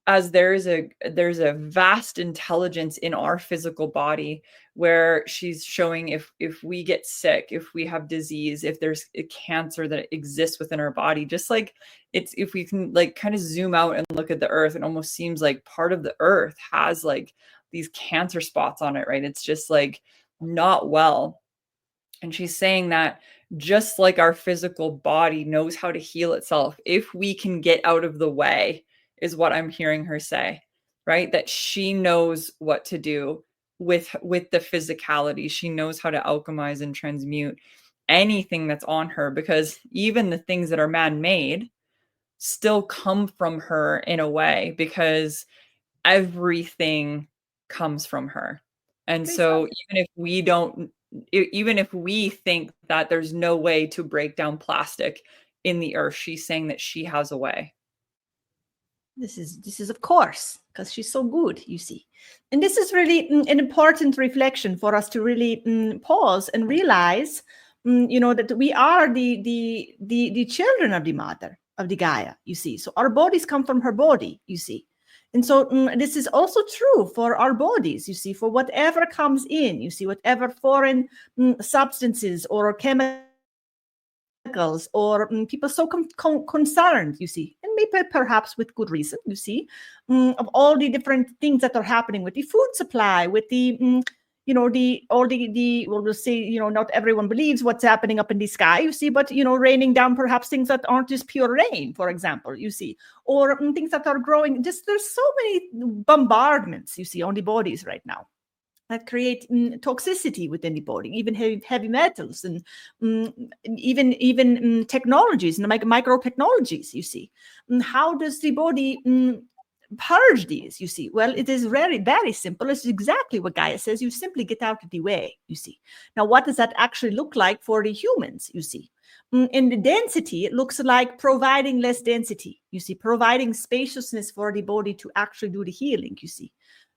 as there's a vast intelligence in our physical body, where she's showing if we get sick, if we have disease, if there's a cancer that exists within our body, just like it's, if we can like kind of zoom out and look at the earth, it almost seems like part of the earth has like these cancer spots on it, right? It's just like not well. And she's saying that just like our physical body knows how to heal itself, if we can get out of the way, is what I'm hearing her say, right? That she knows what to do with the physicality. She knows how to alchemize and transmute anything that's on her, because even the things that are man-made still come from her in a way, because everything comes from her. And so even if we think that there's no way to break down plastic in the earth, she's saying that she has a way. This is of course, because she's so good, you see. And this is really an important reflection for us to really pause and realize, that we are the children of the mother, of the Gaia, you see. So our bodies come from her body, you see. And so this is also true for our bodies, you see, for whatever comes in, you see, whatever foreign substances or chemicals or people so concerned, you see, and maybe perhaps with good reason, you see, of all the different things that are happening with the food supply, with the we'll say, not everyone believes what's happening up in the sky, you see, but, raining down perhaps things that aren't just pure rain, for example, you see, or things that are growing. Just there's so many bombardments, you see, on the bodies right now that create toxicity within the body, even heavy metals and even technologies and micro technologies, you see. How does the body purge these, you see? Well, it is very, very simple. It's exactly what Gaia says. You simply get out of the way, you see. Now, what does that actually look like for the humans, you see? In the density, it looks like providing less density, you see, providing spaciousness for the body to actually do the healing, you see.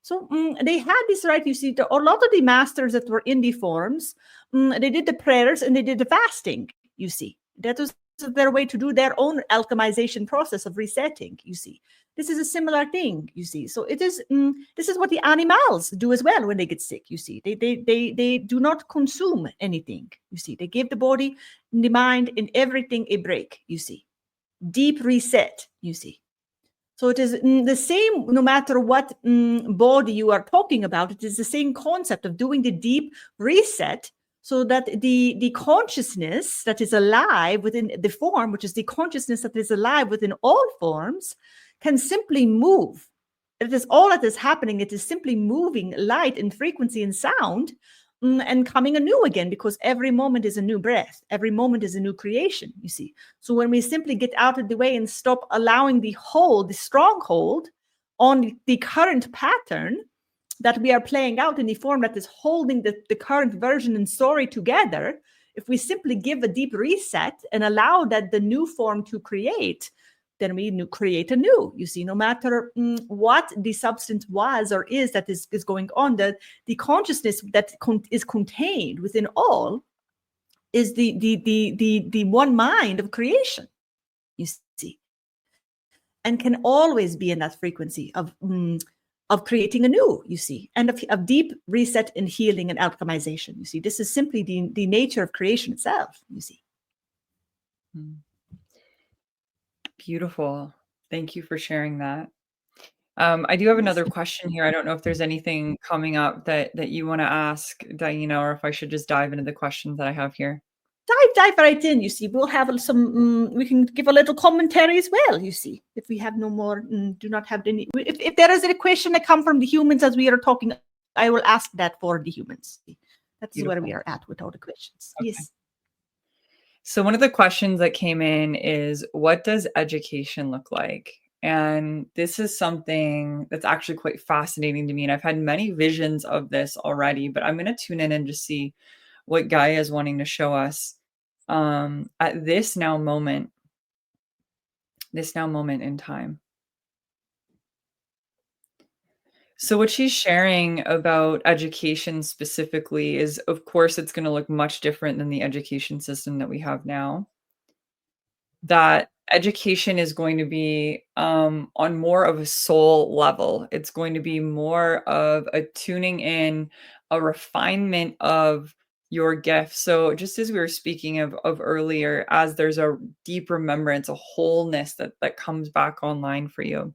So they had this, right, you see, a lot of the masters that were in the forms, they did the prayers and they did the fasting, you see. That was their way to do their own alchemization process of resetting, you see. This is a similar thing, you see. So it is. This is what the animals do as well when they get sick. You see, they do not consume anything. You see, they give the body, the mind, and everything a break. You see, deep reset. You see. So it is the same, no matter what body you are talking about. It is the same concept of doing the deep reset, so that the consciousness that is alive within the form, which is the consciousness that is alive within all forms, can simply move. It is all that is happening. It is simply moving light and frequency and sound and coming anew again, because every moment is a new breath. Every moment is a new creation, you see. So when we simply get out of the way and stop allowing the stronghold on the current pattern that we are playing out in the form that is holding the current version and story together, if we simply give a deep reset and allow that the new form to create, then we create anew. You see, no matter what the substance was or is that is going on, the consciousness that is contained within all is the one mind of creation, you see, and can always be in that frequency of creating anew, you see, and of deep reset and healing and alchemization. You see, this is simply the nature of creation itself, you see. Beautiful. Thank you for sharing that. I do have another question here. I don't know if there's anything coming up that you want to ask, DiYeena, or if I should just dive into the questions that I have here. Dive right in, you see. We'll have some, we can give a little commentary as well, you see. If we have no more, do not have any, if there is a question that come from the humans as we are talking, I will ask that for the humans. That's Beautiful. Where we are at with all the questions. Okay. Yes. So one of the questions that came in is, what does education look like? And this is something that's actually quite fascinating to me. And I've had many visions of this already, but I'm going to tune in and just see what Gaia is wanting to show us at this now moment in time. So what she's sharing about education specifically is, of course, it's going to look much different than the education system that we have now. That education is going to be on more of a soul level. It's going to be more of a tuning in, a refinement of your gift. So just as we were speaking of earlier, as there's a deep remembrance, a wholeness that comes back online for you.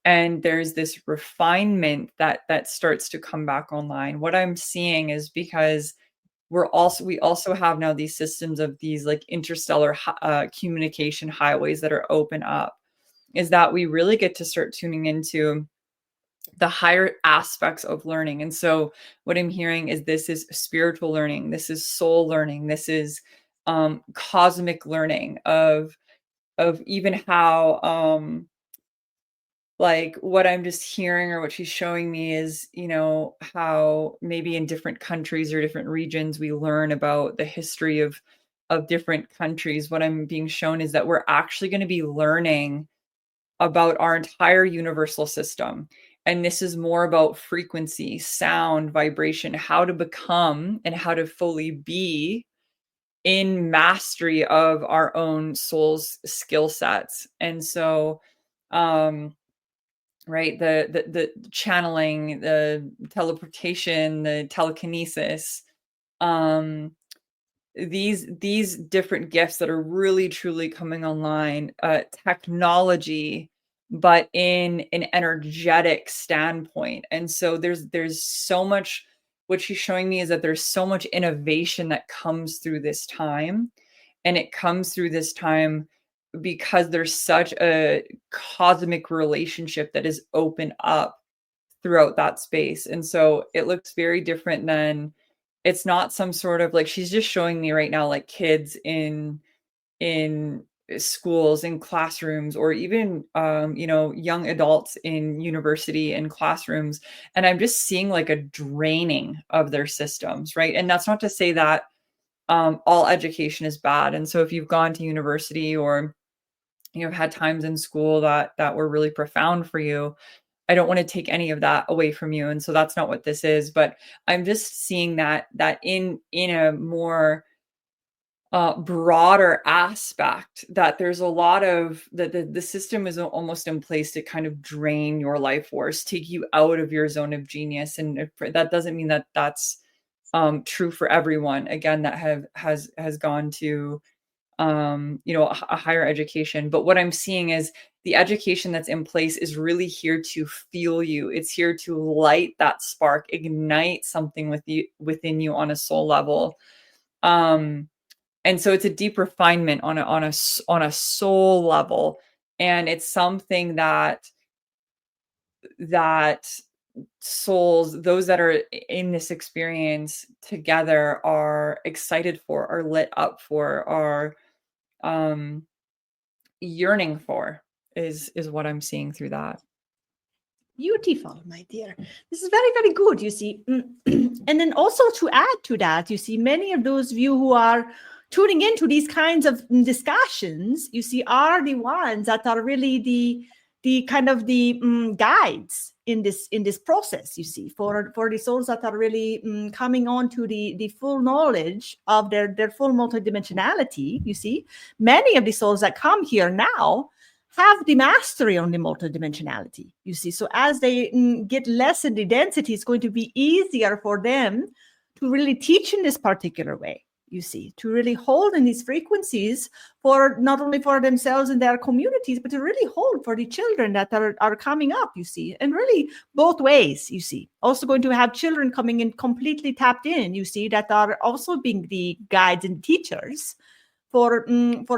And there's this refinement that starts to come back online. What I'm seeing is, because we also have now these systems of these like interstellar communication highways that are open up, is that we really get to start tuning into the higher aspects of learning. And so what I'm hearing is, this is spiritual learning, this is soul learning, this is cosmic learning of even how like what I'm just hearing, or what she's showing me is, how maybe in different countries or different regions, we learn about the history of different countries. What I'm being shown is that we're actually going to be learning about our entire universal system. And this is more about frequency, sound, vibration, how to become and how to fully be in mastery of our own soul's skill sets. And so, right? The channeling, the teleportation, the telekinesis, these different gifts that are really truly coming online, technology, but in an energetic standpoint. And so there's so much. What she's showing me is that there's so much innovation that comes through this time, and it comes through this time because there's such a cosmic relationship that is open up throughout that space. And so it looks very different than, it's not some sort of like, she's just showing me right now like kids in schools, in classrooms, or even young adults in university and classrooms, and I'm just seeing like a draining of their systems, right? And that's not to say that all education is bad. And so if you've gone to university, or you've had times in school that were really profound for you, I don't want to take any of that away from you. And so that's not what this is, but I'm just seeing that in a more broader aspect, that there's a lot of the system is almost in place to kind of drain your life force, take you out of your zone of genius. And that doesn't mean that that's true for everyone, again, that has gone to a higher education. But what I'm seeing is the education that's in place is really here to fuel you. It's here to light that spark, ignite something within you on a soul level. And so it's a deep refinement on a soul level. And it's something that souls, those that are in this experience together, are excited for, are lit up for, are yearning for, is what I'm seeing through that. Beautiful, my dear. This is very, very good, you see. And then also to add to that, you see, many of those of you who are tuning into these kinds of discussions, you see, are the ones that are really the kind of the guides in this process, you see, for the souls that are really coming on to the full knowledge of their full multidimensionality. You see, many of the souls that come here now have the mastery on the multidimensionality, you see. So as they get less in the density, it's going to be easier for them to really teach in this particular way, you see, to really hold in these frequencies for not only for themselves and their communities, but to really hold for the children that are coming up, you see, and really both ways, you see. Also going to have children coming in completely tapped in, you see, that are also being the guides and teachers for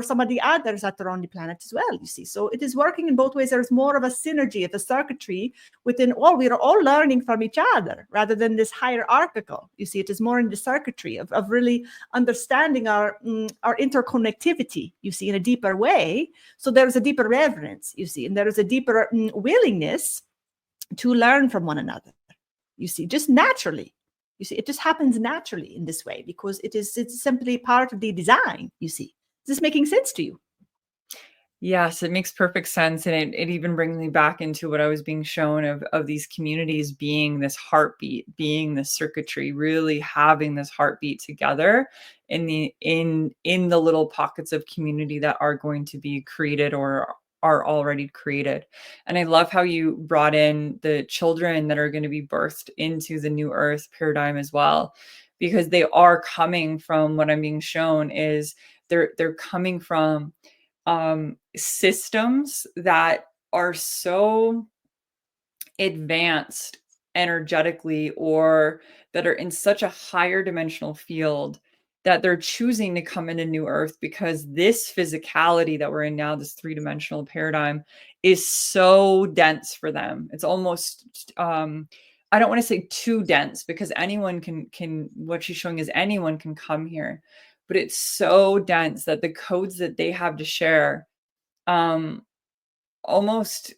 some of the others that are on the planet as well, you see. So it is working in both ways. There's more of a synergy, of a circuitry within all. We are all learning from each other rather than this hierarchical, you see. It is more in the circuitry of really understanding our interconnectivity, you see, in a deeper way. So there's a deeper reverence, you see, and there is a deeper willingness to learn from one another, you see, just naturally. You see, it just happens naturally in this way because it's simply part of the design, you see. Is this making sense to you? Yes, it makes perfect sense. And it even brings me back into what I was being shown of these communities being this heartbeat, being this circuitry, really having this heartbeat together in the little pockets of community that are going to be created or are already created. And I love how you brought in the children that are going to be birthed into the new earth paradigm as well, because they are coming from, what I'm being shown is they're coming from systems that are so advanced energetically, or that are in such a higher dimensional field, that they're choosing to come into new earth because this physicality that we're in now, this three-dimensional paradigm, is so dense for them. It's almost I don't want to say too dense, because anyone can what she's showing is anyone can come here, but it's so dense that the codes that they have to share almost,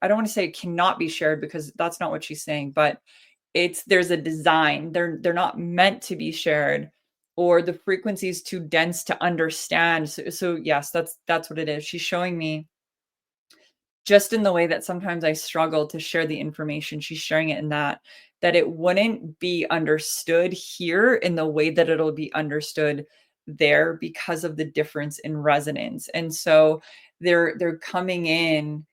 I don't want to say it cannot be shared, because that's not what she's saying, but there's a design. They're not meant to be shared, or the frequency is too dense to understand. So yes, that's what it is. She's showing me, just in the way that sometimes I struggle to share the information, she's sharing it in that it wouldn't be understood here in the way that it'll be understood there, because of the difference in resonance. And so they're coming in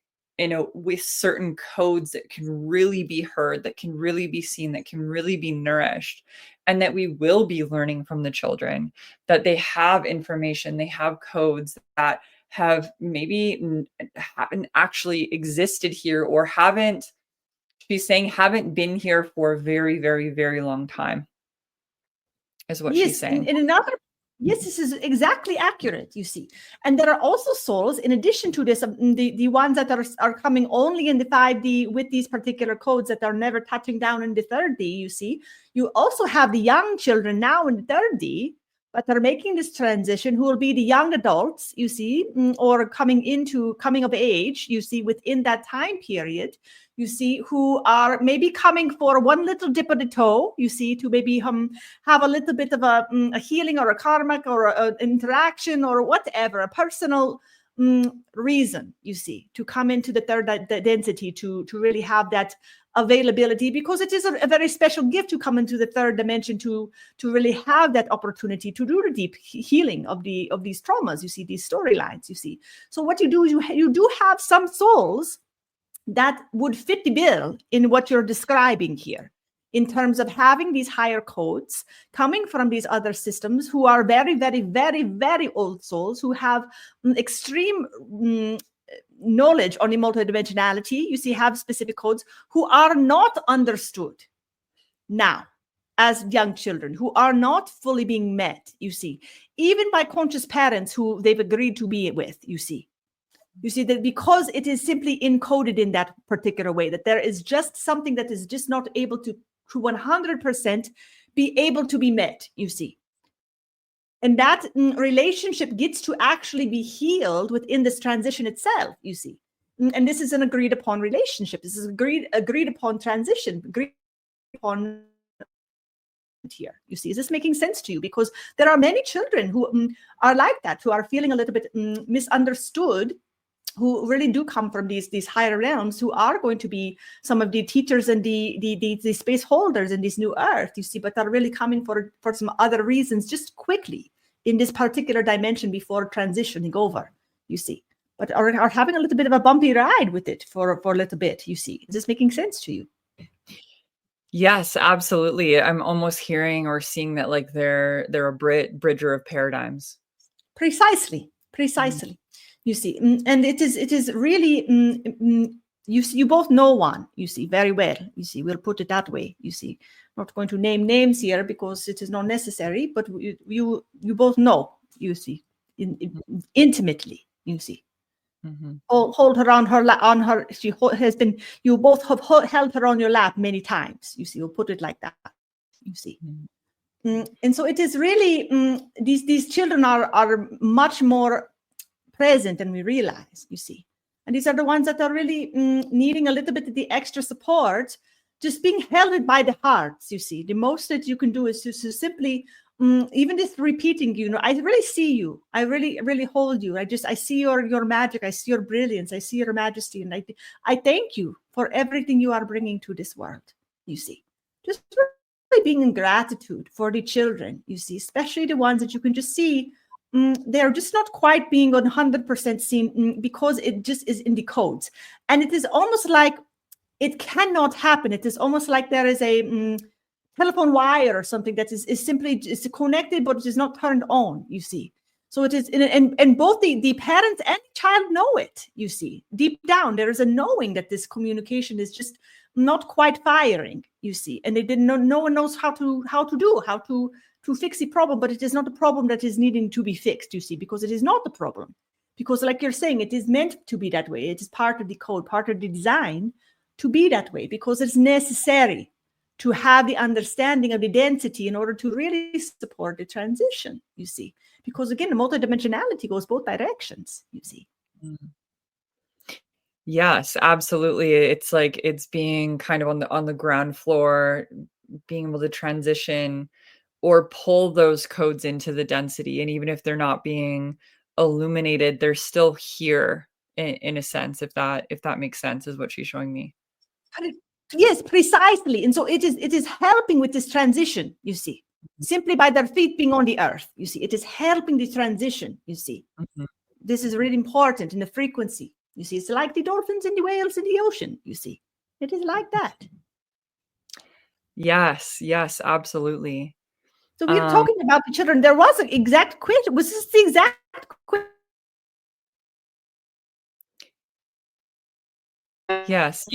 with certain codes that can really be heard, that can really be seen, that can really be nourished, and that we will be learning from the children, that they have information, they have codes that have maybe haven't actually existed here, or haven't, she's saying, haven't been here for a very, very, very long time, is what she's saying. In another, yes, this is exactly accurate, you see. And there are also souls, in addition to this, the ones that are coming only in the 5D with these particular codes that are never touching down in the 3rd-D, you see. You also have the young children now in the 3rd-D, but are making this transition, who will be the young adults, you see, or coming of age, you see, within that time period, you see, who are maybe coming for one little dip of the toe, you see, to maybe have a little bit of a healing or a karmic or an interaction or whatever, a personal reason, you see, to come into the 3rd density, to really have that availability, because it is a very special gift to come into the 3rd dimension, to really have that opportunity to do the deep healing of these traumas, you see, these storylines, you see. So what you do is you do have some souls that would fit the bill in what you're describing here, in terms of having these higher codes coming from these other systems, who are very, very, very, very old souls, who have extreme knowledge on the multidimensionality, you see, have specific codes, who are not understood now as young children, who are not fully being met, you see, even by conscious parents who they've agreed to be with, you see. You see, that because it is simply encoded in that particular way, that there is just something that is just not able to 100% be able to be met, you see. And that relationship gets to actually be healed within this transition itself, you see. And this is an agreed upon relationship. This is agreed upon transition, agreed upon here, you see. Is this making sense to you? Because there are many children who are like that, who are feeling a little bit misunderstood, who really do come from these higher realms, who are going to be some of the teachers and the space holders in this new earth, you see, but are really coming for some other reasons, just quickly in this particular dimension before transitioning over, you see, but are having a little bit of a bumpy ride with it for a little bit, you see. Is this making sense to you? Yes, absolutely. I'm almost hearing or seeing that like they're a bridger of paradigms. Precisely. You see, and it is really, you both know one, you see, very well, you see, we'll put it that way, you see. Not going to name names here because it is not necessary, but you both know, you see, intimately, you see. Mm-hmm. Hold her on her, she has been, you both have held her on your lap many times, you see, we'll put it like that, you see. Mm-hmm. And so it is really, these children are much more present than we realize, you see. And these are the ones that are really needing a little bit of the extra support, just being held by the hearts, you see. The most that you can do is to simply, even just repeating, you know, I really see you. I really, really hold you. I see your magic. I see your brilliance. I see your majesty. And I thank you for everything you are bringing to this world, you see. Just really being in gratitude for the children, you see, especially the ones that you can just see they're just not quite being 100% seen because it just is in the codes. And it is almost like it cannot happen. It is almost like there is a telephone wire or something that is simply is connected, but it is not turned on, you see. So it is, and both the parents and the child know it, you see. Deep down, there is a knowing that this communication is just not quite firing, you see. And they didn't know, no one knows how to fix the problem, but it is not a problem that is needing to be fixed, you see, because it is not the problem. Because like you're saying, it is meant to be that way. It is part of the code, part of the design to be that way, because it's necessary to have the understanding of the density in order to really support the transition, you see. Because again, the multidimensionality goes both directions, you see. Yes, absolutely. It's like it's being kind of on the ground floor, being able to transition or pull those codes into the density. And even if they're not being illuminated, they're still here in a sense, if that makes sense, is what she's showing me. Yes, precisely. And so it is helping with this transition, you see, simply by their feet being on the earth, you see, it is helping the transition, you see. Mm-hmm. This is really important in the frequency, You see, it's like the dolphins and the whales in the ocean, you see. It is like that. Yes, absolutely. So we're talking about the children. There was an exact question. Was this the exact question? Yes.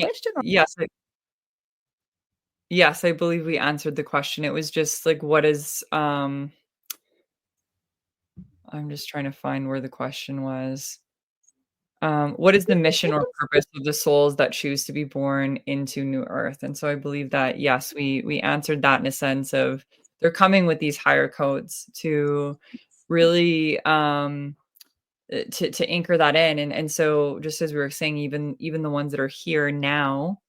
Yes, I believe we answered the question. It was just like, what is, I'm just trying to find where the question was. What is the mission or purpose of the souls that choose to be born into New Earth? And so I believe that, yes, we answered that in a sense of they're coming with these higher codes to really to anchor that in. And so just as we were saying, even the ones that are here now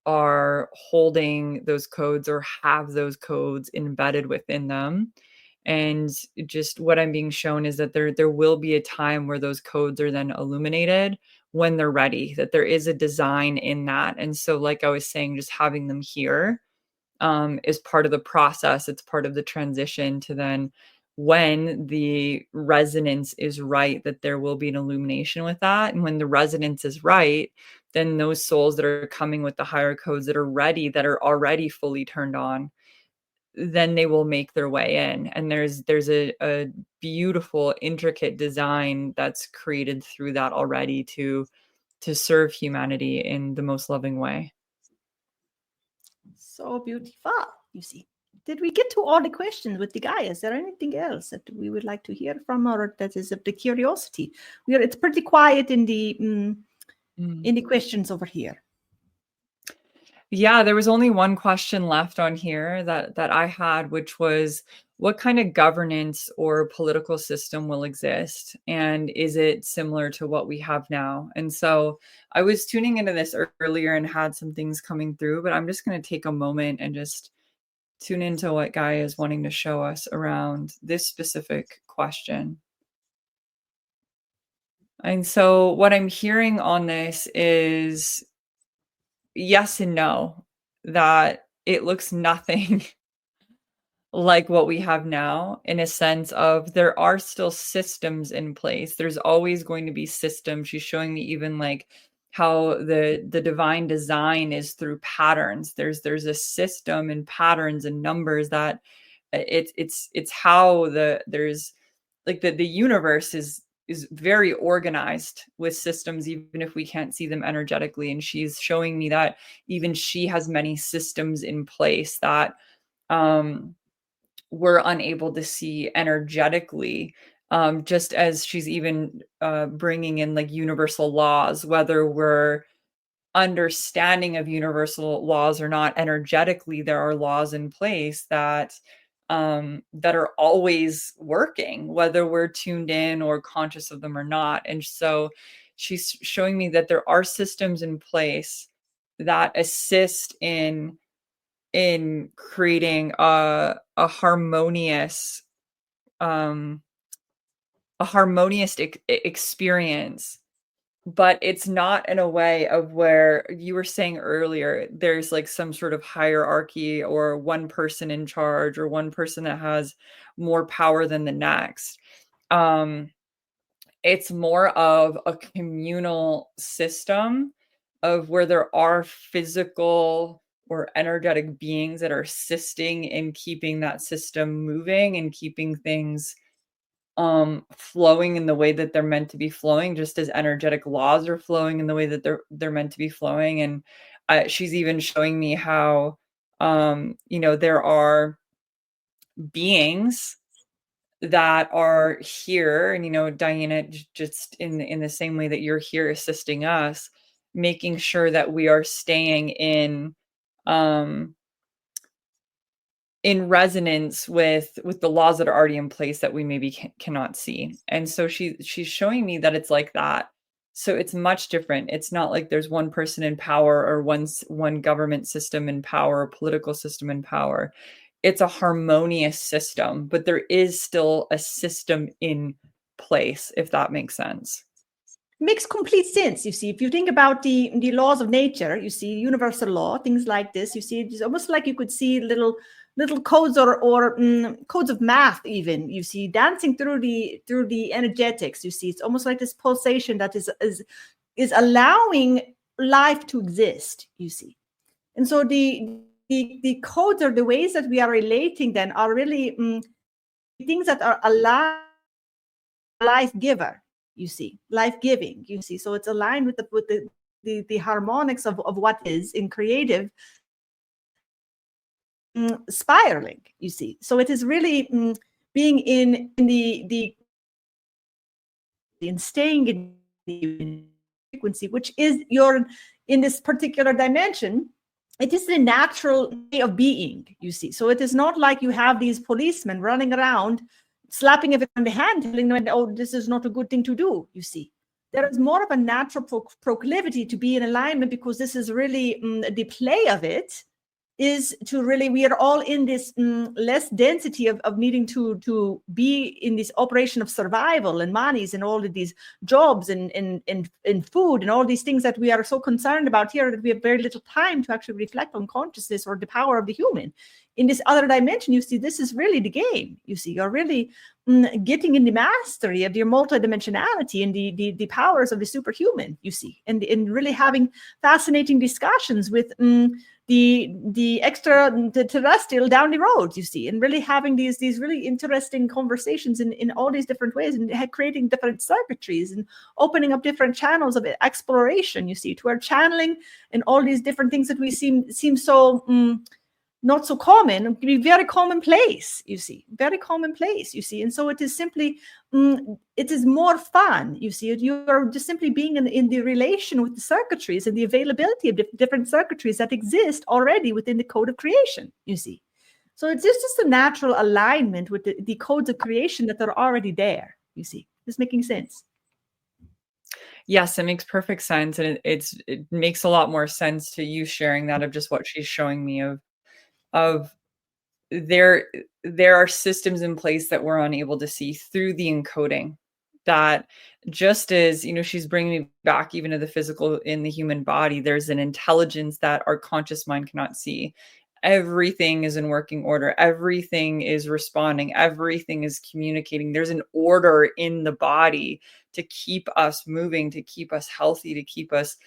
are holding those codes or have those codes embedded within them. And just what I'm being shown is that there will be a time where those codes are then illuminated when they're ready, that there is a design in that. And so, like I was saying, just having them here is part of the process. It's part of the transition to then when the resonance is right, that there will be an illumination with that. And when the resonance is right, then those souls that are coming with the higher codes that are ready, that are already fully turned on, then they will make their way in. And there's a beautiful, intricate design that's created through that already to serve humanity in the most loving way. So beautiful, you see. Did we get to all the questions with the Gaia? Is there anything else that we would like to hear from, or that is of the curiosity? It's pretty quiet in the questions over here. Yeah, there was only one question left on here that I had, which was, what kind of governance or political system will exist? And is it similar to what we have now? And so I was tuning into this earlier and had some things coming through, but I'm just going to take a moment and just tune into what Gaia is wanting to show us around this specific question. And so what I'm hearing on this is yes and no, that it looks nothing like what we have now, in a sense of there are still systems in place. There's always going to be systems. She's showing me even like how the divine design is through patterns. There's a system and patterns and numbers that it's how there's like the universe is very organized with systems, even if we can't see them energetically. And she's showing me that even she has many systems in place that we're unable to see energetically, just as she's even bringing in like universal laws, whether we're understanding of universal laws or not energetically, there are laws in place that are always working, whether we're tuned in or conscious of them or not. And so she's showing me that there are systems in place that assist in creating a harmonious experience. But it's not in a way of where you were saying earlier, there's like some sort of hierarchy or one person in charge or one person that has more power than the next. It's more of a communal system of where there are physical or energetic beings that are assisting in keeping that system moving and keeping things flowing in the way that they're meant to be flowing, just as energetic laws are flowing in the way that they're meant to be flowing. And she's even showing me how there are beings that are here, and DiYeena, just in the same way that you're here assisting us, making sure that we are staying in resonance with the laws that are already in place that we maybe cannot see. And so she's showing me that it's like that. So it's much different. It's not like there's one person in power or one government system in power, or political system in power. It's a harmonious system, but there is still a system in place, if that makes sense. Makes complete sense. You see, if you think about the laws of nature, you see universal law, things like this. You see, it's almost like you could see little codes or codes of math. Even you see dancing through the energetics. You see, it's almost like this pulsation that is is allowing life to exist, you see. And so the codes or the ways that we are relating then are really things that are alive, life giver, you see, life giving, you see. So it's aligned with the harmonics of what is in creative spiraling, you see. So it is really being in the in staying in the frequency, which is your, in this particular dimension, it is the natural way of being, you see. So it is not like you have these policemen running around slapping everyone on the hand, telling them, oh, this is not a good thing to do, you see. There is more of a natural proclivity to be in alignment, because this is really the play of it is to really, we are all in this less density of needing to be in this operation of survival and monies and all of these jobs and food and all these things that we are so concerned about here, that we have very little time to actually reflect on consciousness or the power of the human. In this other dimension, you see, this is really the game. You see, you're really getting in the mastery of your multidimensionality and the powers of the superhuman, you see, and really having fascinating discussions with the extraterrestrial down the road, you see, and really having these really interesting conversations in all these different ways, and creating different circuitries and opening up different channels of exploration, you see, to our channeling and all these different things that we seem so not so common, be very commonplace, you see, very commonplace, you see. And so it is simply, it is more fun, you see. You are just simply being in the relation with the circuitries and the availability of different circuitries that exist already within the code of creation, you see. So it's just a natural alignment with the codes of creation that are already there, you see. Is making sense? Yes, it makes perfect sense. And it makes a lot more sense to you sharing that, of just what she's showing me of there are systems in place that we're unable to see through the encoding, that just as, you know, she's bringing me back even to the physical in the human body, there's an intelligence that our conscious mind cannot see. Everything is in working order. Everything is responding. Everything is communicating. There's an order in the body to keep us moving, to keep us healthy, to keep us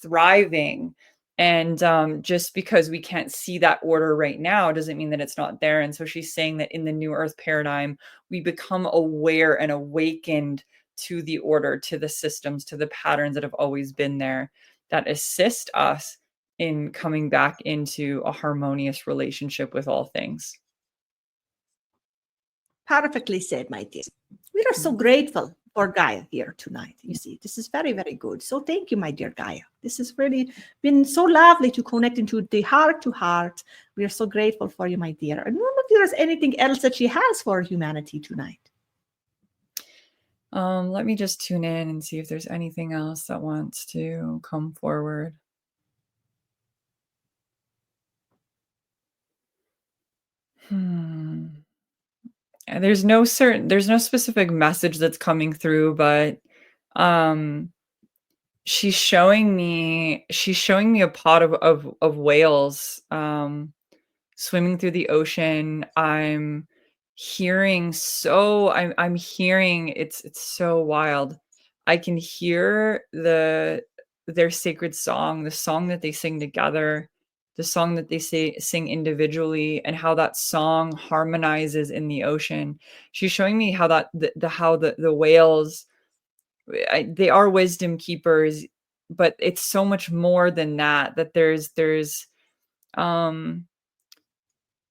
thriving. And just because we can't see that order right now doesn't mean that it's not there. And so she's saying that in the new earth paradigm, we become aware and awakened to the order, to the systems, to the patterns that have always been there, that assist us in coming back into a harmonious relationship with all things. Perfectly said, my dear. We are so grateful for Gaia here tonight. You see, this is very, very good. So thank you, my dear Gaia. This has really been so lovely to connect into the heart to heart. We are so grateful for you, my dear. And I don't know if there's anything else that she has for humanity tonight. Let me just tune in and see if there's anything else that wants to come forward. There's no specific message that's coming through, but she's showing me a pod of whales swimming through the ocean. I'm hearing it's so wild. I can hear their sacred song, the song that they sing together, the song that they sing individually, and how that song harmonizes in the ocean. She's showing me how the whales, they are wisdom keepers, but it's so much more than that. That there's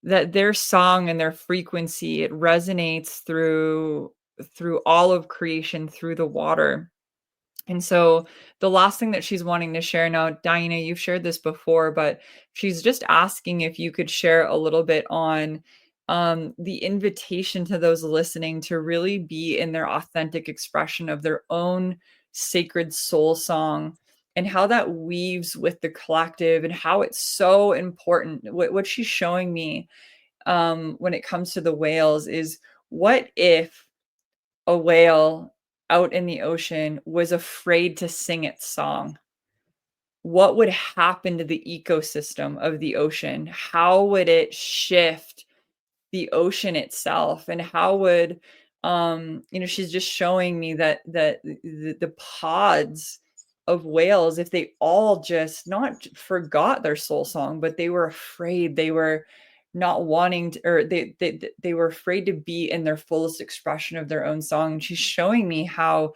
that their song and their frequency, it resonates through all of creation, through the water. And so the last thing that she's wanting to share now, DiYeena, you've shared this before, but she's just asking if you could share a little bit on the invitation to those listening to really be in their authentic expression of their own sacred soul song, and how that weaves with the collective, and how it's so important. What she's showing me when it comes to the whales is, what if a whale out in the ocean was afraid to sing its song? What would happen to the ecosystem of the ocean? How would it shift the ocean itself? And how would she's just showing me that the pods of whales if they all just not forgot their soul song, but they were afraid. They were not wanting to, or they were afraid to be in their fullest expression of their own song. And she's showing me how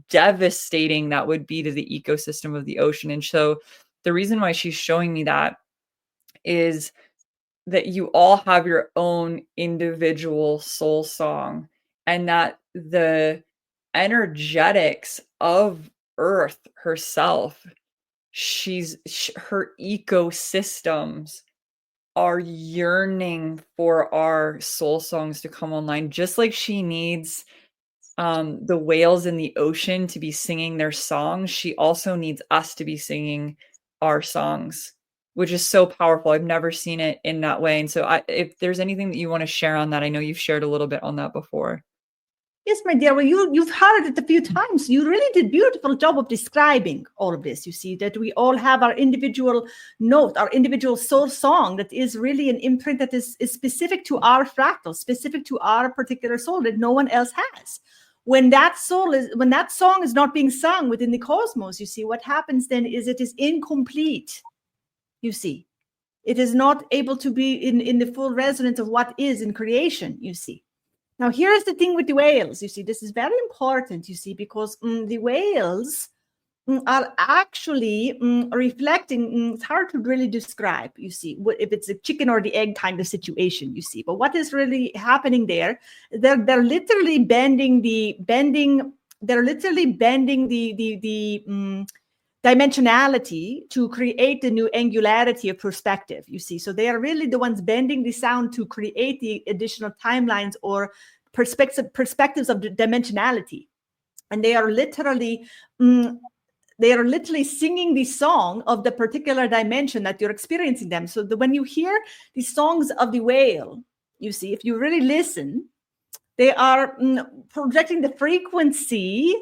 devastating that would be to the ecosystem of the ocean. And so the reason why she's showing me that is that you all have your own individual soul song, and that the energetics of Earth herself, her ecosystems are yearning for our soul songs to come online, just like she needs the whales in the ocean to be singing their songs. She also needs us to be singing our songs, which is so powerful. I've never seen it in that way. And so if there's anything that you want to share on that, I know you've shared a little bit on that before. Yes, my dear. Well, you've heard it a few times. You really did a beautiful job of describing all of this. You see that we all have our individual note, our individual soul song that is really an imprint that is specific to our fractal, specific to our particular soul that no one else has. When that song is not being sung within the cosmos, you see, what happens then is it is incomplete. You see, it is not able to be in the full resonance of what is in creation, you see. Now, here's the thing with the whales. You see, this is very important, you see, because the whales are actually reflecting. It's hard to really describe, you see, if it's a chicken or the egg kind of situation, you see. But what is really happening there? They're literally bending the dimensionality to create the new angularity of perspective, you see. So they are really the ones bending the sound to create the additional timelines or perspectives of the dimensionality. And they are literally singing the song of the particular dimension that you're experiencing them. So when you hear the songs of the whale, you see, if you really listen, they are projecting the frequency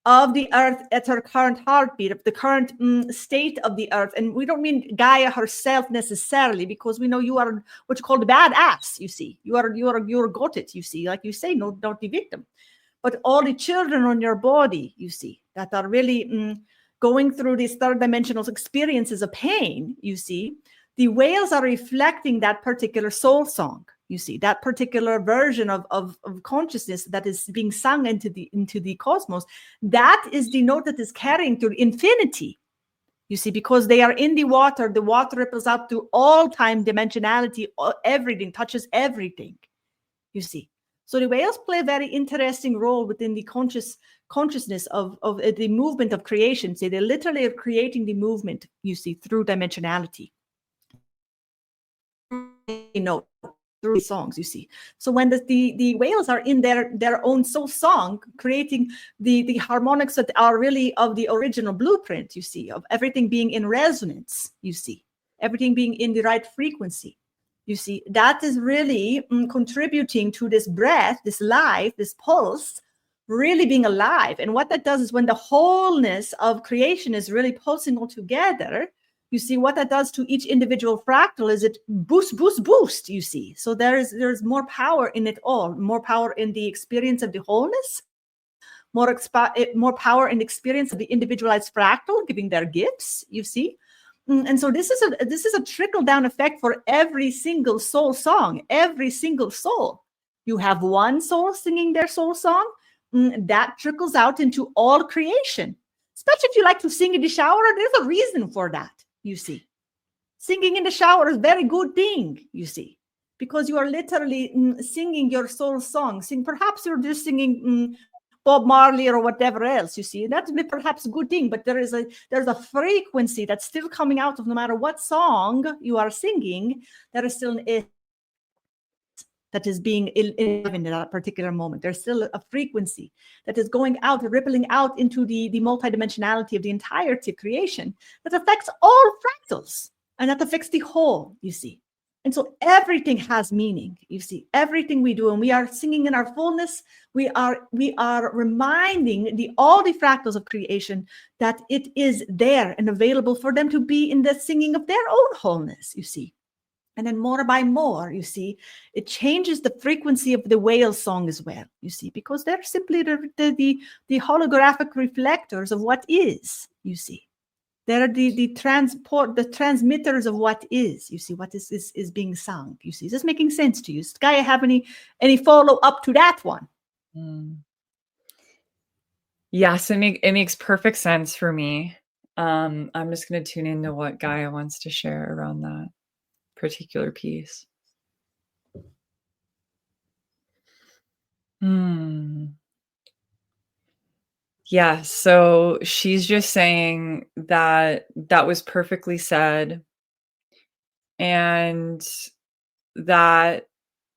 of the Earth at her current heartbeat, of the current state of the Earth. And we don't mean Gaia herself necessarily, because we know you are what you call the badass, you see. You're got it, you see. Like you say, no, not the victim. But all the children on your body, you see, that are really going through these third dimensional experiences of pain, you see, the whales are reflecting that particular soul song. You see, that particular version of consciousness that is being sung into the cosmos, that is the note that is carrying to infinity. You see, because they are in the water ripples out through all time dimensionality, everything touches everything. You see, so the whales play a very interesting role within the consciousness of the movement of creation. See, they literally are creating the movement, you see, through dimensionality. You know, through songs, you see. So when the whales are in their own soul song, creating the harmonics that are really of the original blueprint, you see, of everything being in resonance, you see, everything being in the right frequency, you see, that is really contributing to this breath, this life, this pulse, really being alive. And what that does is when the wholeness of creation is really pulsing all together, you see, what that does to each individual fractal is it boost, you see. So there's more power in it all, more power in the experience of the wholeness, more power in the experience of the individualized fractal, giving their gifts, you see. And so this is a trickle-down effect for every single soul song, every single soul. You have one soul singing their soul song, that trickles out into all creation. Especially if you like to sing in the shower, there's a reason for that. You see, singing in the shower is a very good thing, you see, because you are literally singing your soul song. Perhaps you're just singing Bob Marley or whatever else, you see. That's perhaps a good thing, but there's a frequency that's still coming out of no matter what song you are singing, there is still an that is being in that particular moment. There's still a frequency that is going out, rippling out into the multidimensionality of the entirety of creation that affects all fractals, and that affects the whole, you see. And so everything has meaning, you see, everything we do, and we are singing in our fullness. We are reminding all the fractals of creation that it is there and available for them to be in the singing of their own wholeness, you see. And then more by more, you see, it changes the frequency of the whale song as well, you see, because they're simply the holographic reflectors of what is, you see. They're the transmitters of what is, you see, what is being sung, you see. Is this making sense to you? Does Gaia have any follow up to that one? Yes, it makes perfect sense for me. I'm just going to tune into what Gaia wants to share around that particular piece. Yeah, so she's just saying that was perfectly said, and that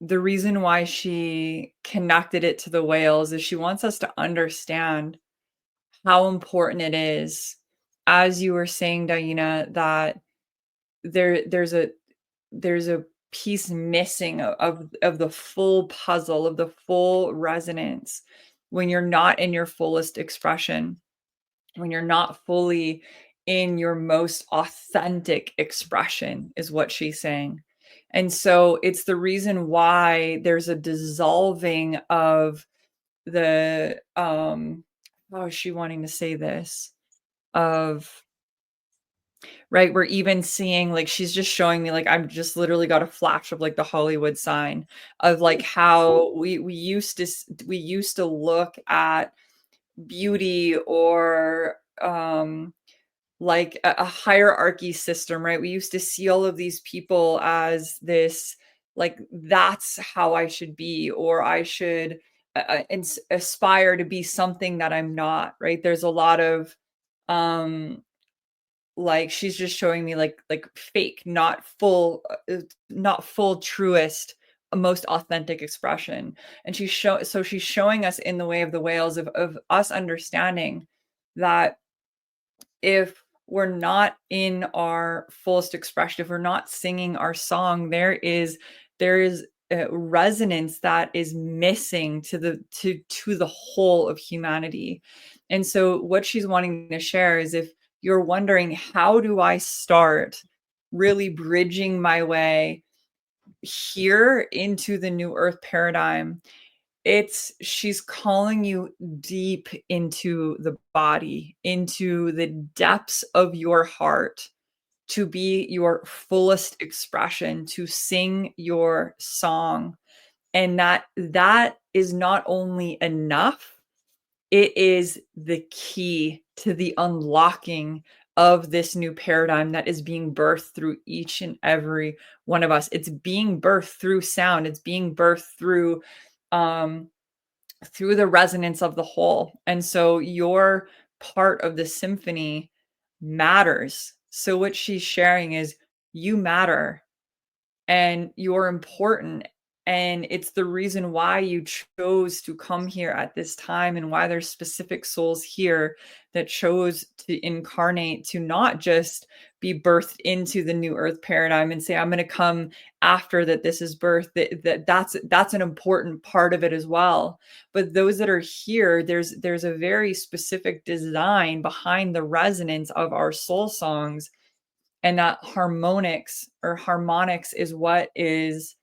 the reason why she connected it to the whales is she wants us to understand how important it is, as you were saying, DiYeena, that there's a piece missing of the full puzzle, of the full resonance, when you're not in your fullest expression, when you're not fully in your most authentic expression, is what she's saying. And so it's the reason why there's a dissolving of the how is she wanting to say this, of, right, we're even seeing, like, she's just showing me, like, I'm just literally got a flash of like the Hollywood sign of like how we used to look at beauty, or like a hierarchy system, right? We used to see all of these people as this, like, that's how I should be, or I should aspire to be something that I'm not, right? There's a lot of like, she's just showing me like fake, not full truest, most authentic expression. And she's showing us in the way of the whales of us understanding that if we're not in our fullest expression, if we're not singing our song, there is a resonance that is missing to the whole of humanity. And so what she's wanting to share is, if you're wondering, how do I start really bridging my way here into the new earth paradigm, she's calling you deep into the body, into the depths of your heart, to be your fullest expression, to sing your song. And that is not only enough, it is the key to the unlocking of this new paradigm that is being birthed through each and every one of us. It's being birthed through sound. It's being birthed through the resonance of the whole. And so your part of the symphony matters. So what she's sharing is, you matter and you're important. And it's the reason why you chose to come here at this time, and why there's specific souls here that chose to incarnate, to not just be birthed into the new earth paradigm and say, I'm going to come after that this is birth. That's an important part of it as well. But those that are here, there's a very specific design behind the resonance of our soul songs. And that harmonics is what is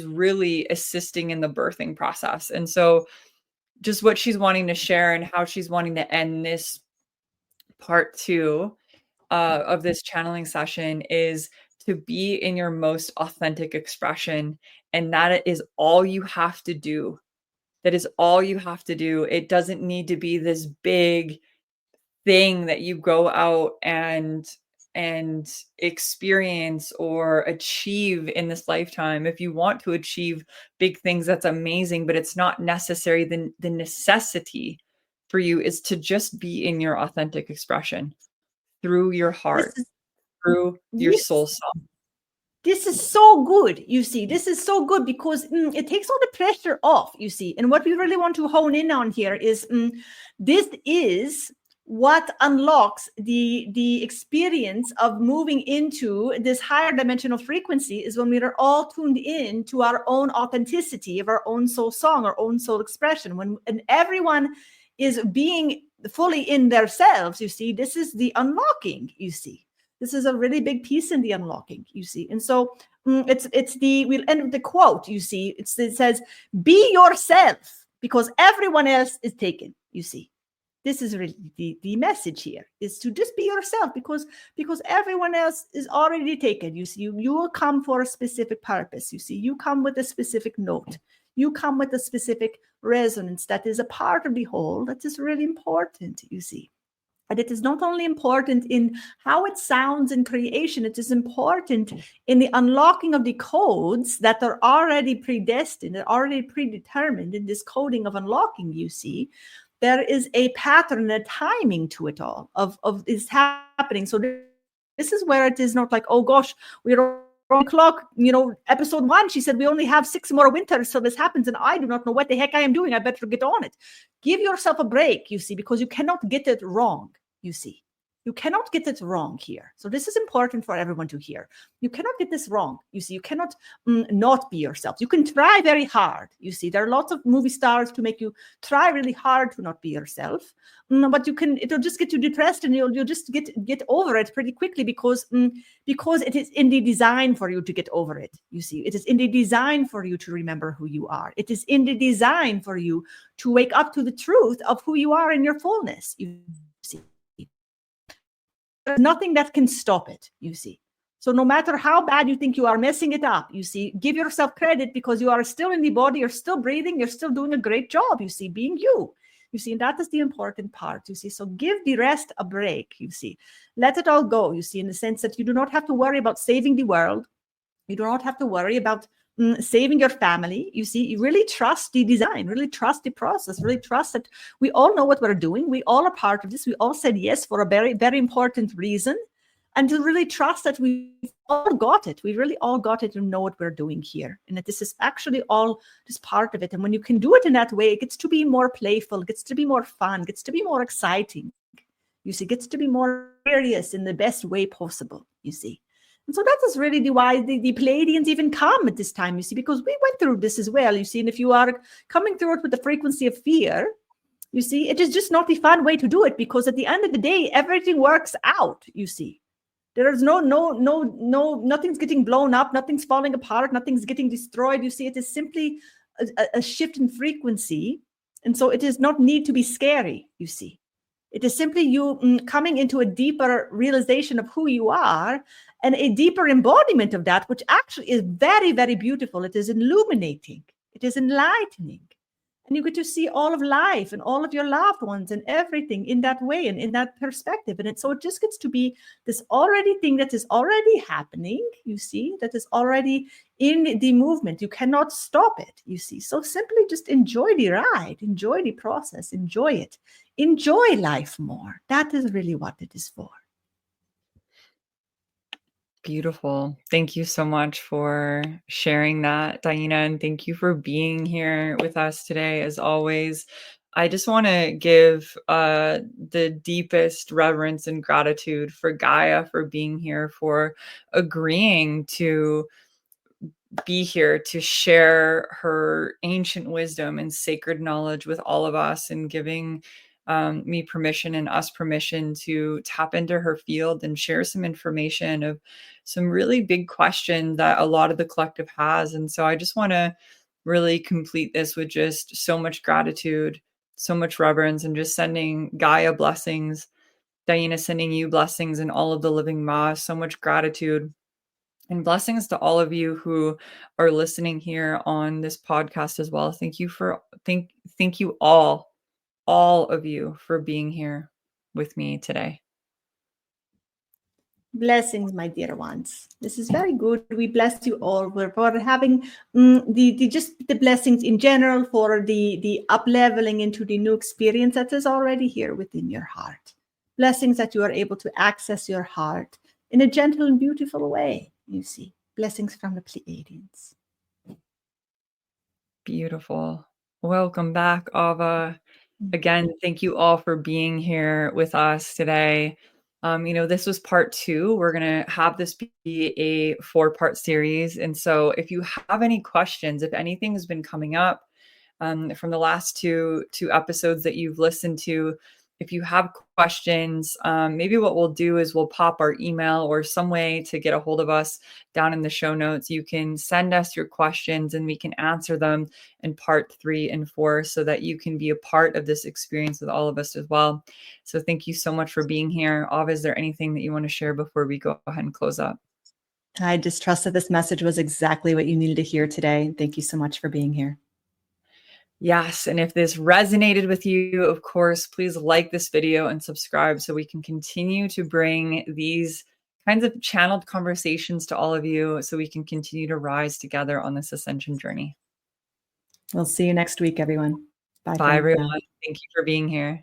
really assisting in the birthing process. And so just what she's wanting to share, and how she's wanting to end this part 2 of this channeling session, is to be in your most authentic expression. And that is all you have to do. That is all you have to do. It doesn't need to be this big thing that you go out and experience or achieve in this lifetime. If you want to achieve big things, that's amazing, but it's not necessary. The necessity for you is to just be in your authentic expression, through your heart, through your soul song. This is so good, you see. This is so good because it takes all the pressure off, you see. And what we really want to hone in on here is this is what unlocks the experience of moving into this higher dimensional frequency, is when we are all tuned in to our own authenticity of our own soul song, our own soul expression. And everyone is being fully in themselves, you see. This is the unlocking, you see. This is a really big piece in the unlocking, you see. And so we'll end with the quote, you see. It says, be yourself, because everyone else is taken, you see. This is really the message here, is to just be yourself, because everyone else is already taken. You see, you will come for a specific purpose. You see, you come with a specific note. You come with a specific resonance that is a part of the whole that is really important, you see. And it is not only important in how it sounds in creation, it is important in the unlocking of the codes that are already predestined, they're already predetermined in this coding of unlocking, you see. There is a pattern, a timing to it all of is happening. So this is where it is not like, oh gosh, we're on clock, episode 1, she said, we only have 6 more winters, so this happens, and I do not know what the heck I am doing. I better get on it. Give yourself a break, you see, because you cannot get it wrong, you see. You cannot get it wrong here. So this is important for everyone to hear. You cannot get this wrong. You see, you cannot not be yourself. You can try very hard. You see, there are lots of movie stars to make you try really hard to not be yourself. But it'll just get you depressed, and you'll just get over it pretty quickly, because it is in the design for you to get over it. You see, it is in the design for you to remember who you are. It is in the design for you to wake up to the truth of who you are in your fullness. You see. There's nothing that can stop it, you see. So no matter how bad you think you are messing it up, you see, give yourself credit, because you are still in the body, you're still breathing, you're still doing a great job, you see, being you. You see, and that is the important part, you see. So give the rest a break, you see. Let it all go, you see, in the sense that you do not have to worry about saving the world. You do not have to worry about saving your family. You see, you really trust the design, really trust the process, really trust that we all know what we're doing. We all are part of this. We all said yes for a very, very important reason. And to really trust that we all got it. We really all got it and know what we're doing here. And that this is actually all just part of it. And when you can do it in that way, it gets to be more playful, gets to be more fun, gets to be more exciting. You see, gets to be more serious in the best way possible, you see. And so that is really why the Pleiadians even come at this time, you see, because we went through this as well, you see. And if you are coming through it with the frequency of fear, you see, it is just not the fun way to do it, because at the end of the day, everything works out, you see. There is nothing's getting blown up, nothing's falling apart, nothing's getting destroyed, you see. It is simply a shift in frequency. And so it does not need to be scary, you see. It is simply you coming into a deeper realization of who you are, and a deeper embodiment of that, which actually is very, very beautiful. It is illuminating. It is enlightening. And you get to see all of life and all of your loved ones and everything in that way and in that perspective. And so it just gets to be this already thing that is already happening, you see, that is already in the movement. You cannot stop it, you see. So simply just enjoy the ride, enjoy the process, enjoy it. Enjoy life more. That is really what it is for. Beautiful. Thank you so much for sharing that, DiYeena, and thank you for being here with us today. As always, I just want to give the deepest reverence and gratitude for Gaia for being here, for agreeing to be here to share her ancient wisdom and sacred knowledge with all of us, and giving me permission and us permission to tap into her field and share some information of some really big questions that a lot of the collective has. And so I just want to really complete this with just so much gratitude, so much reverence, and just sending Gaia blessings, DiYeena sending you blessings, and all of the living Ma, so much gratitude. And blessings to all of you who are listening here on this podcast as well. Thank you all of you, for being here with me today. Blessings, my dear ones. This is very good. We bless you all for having the blessings in general, for the up-leveling into the new experience that is already here within your heart. Blessings that you are able to access your heart in a gentle and beautiful way, you see. Blessings from the Pleiadians. Beautiful. Welcome back, Ava. Again, thank you all for being here with us today. This was part 2. We're going to have this be a 4-part series. And so if you have any questions, if anything has been coming up from the last two episodes that you've listened to, if you have questions, maybe what we'll do is we'll pop our email or some way to get a hold of us down in the show notes. You can send us your questions and we can answer them in part 3 and 4 so that you can be a part of this experience with all of us as well. So thank you so much for being here. Ava, is there anything that you want to share before we go ahead and close up? I just trust that this message was exactly what you needed to hear today. Thank you so much for being here. Yes. And if this resonated with you, of course, please like this video and subscribe so we can continue to bring these kinds of channeled conversations to all of you so we can continue to rise together on this ascension journey. We'll see you next week, everyone. Bye, everyone. Thank you for being here.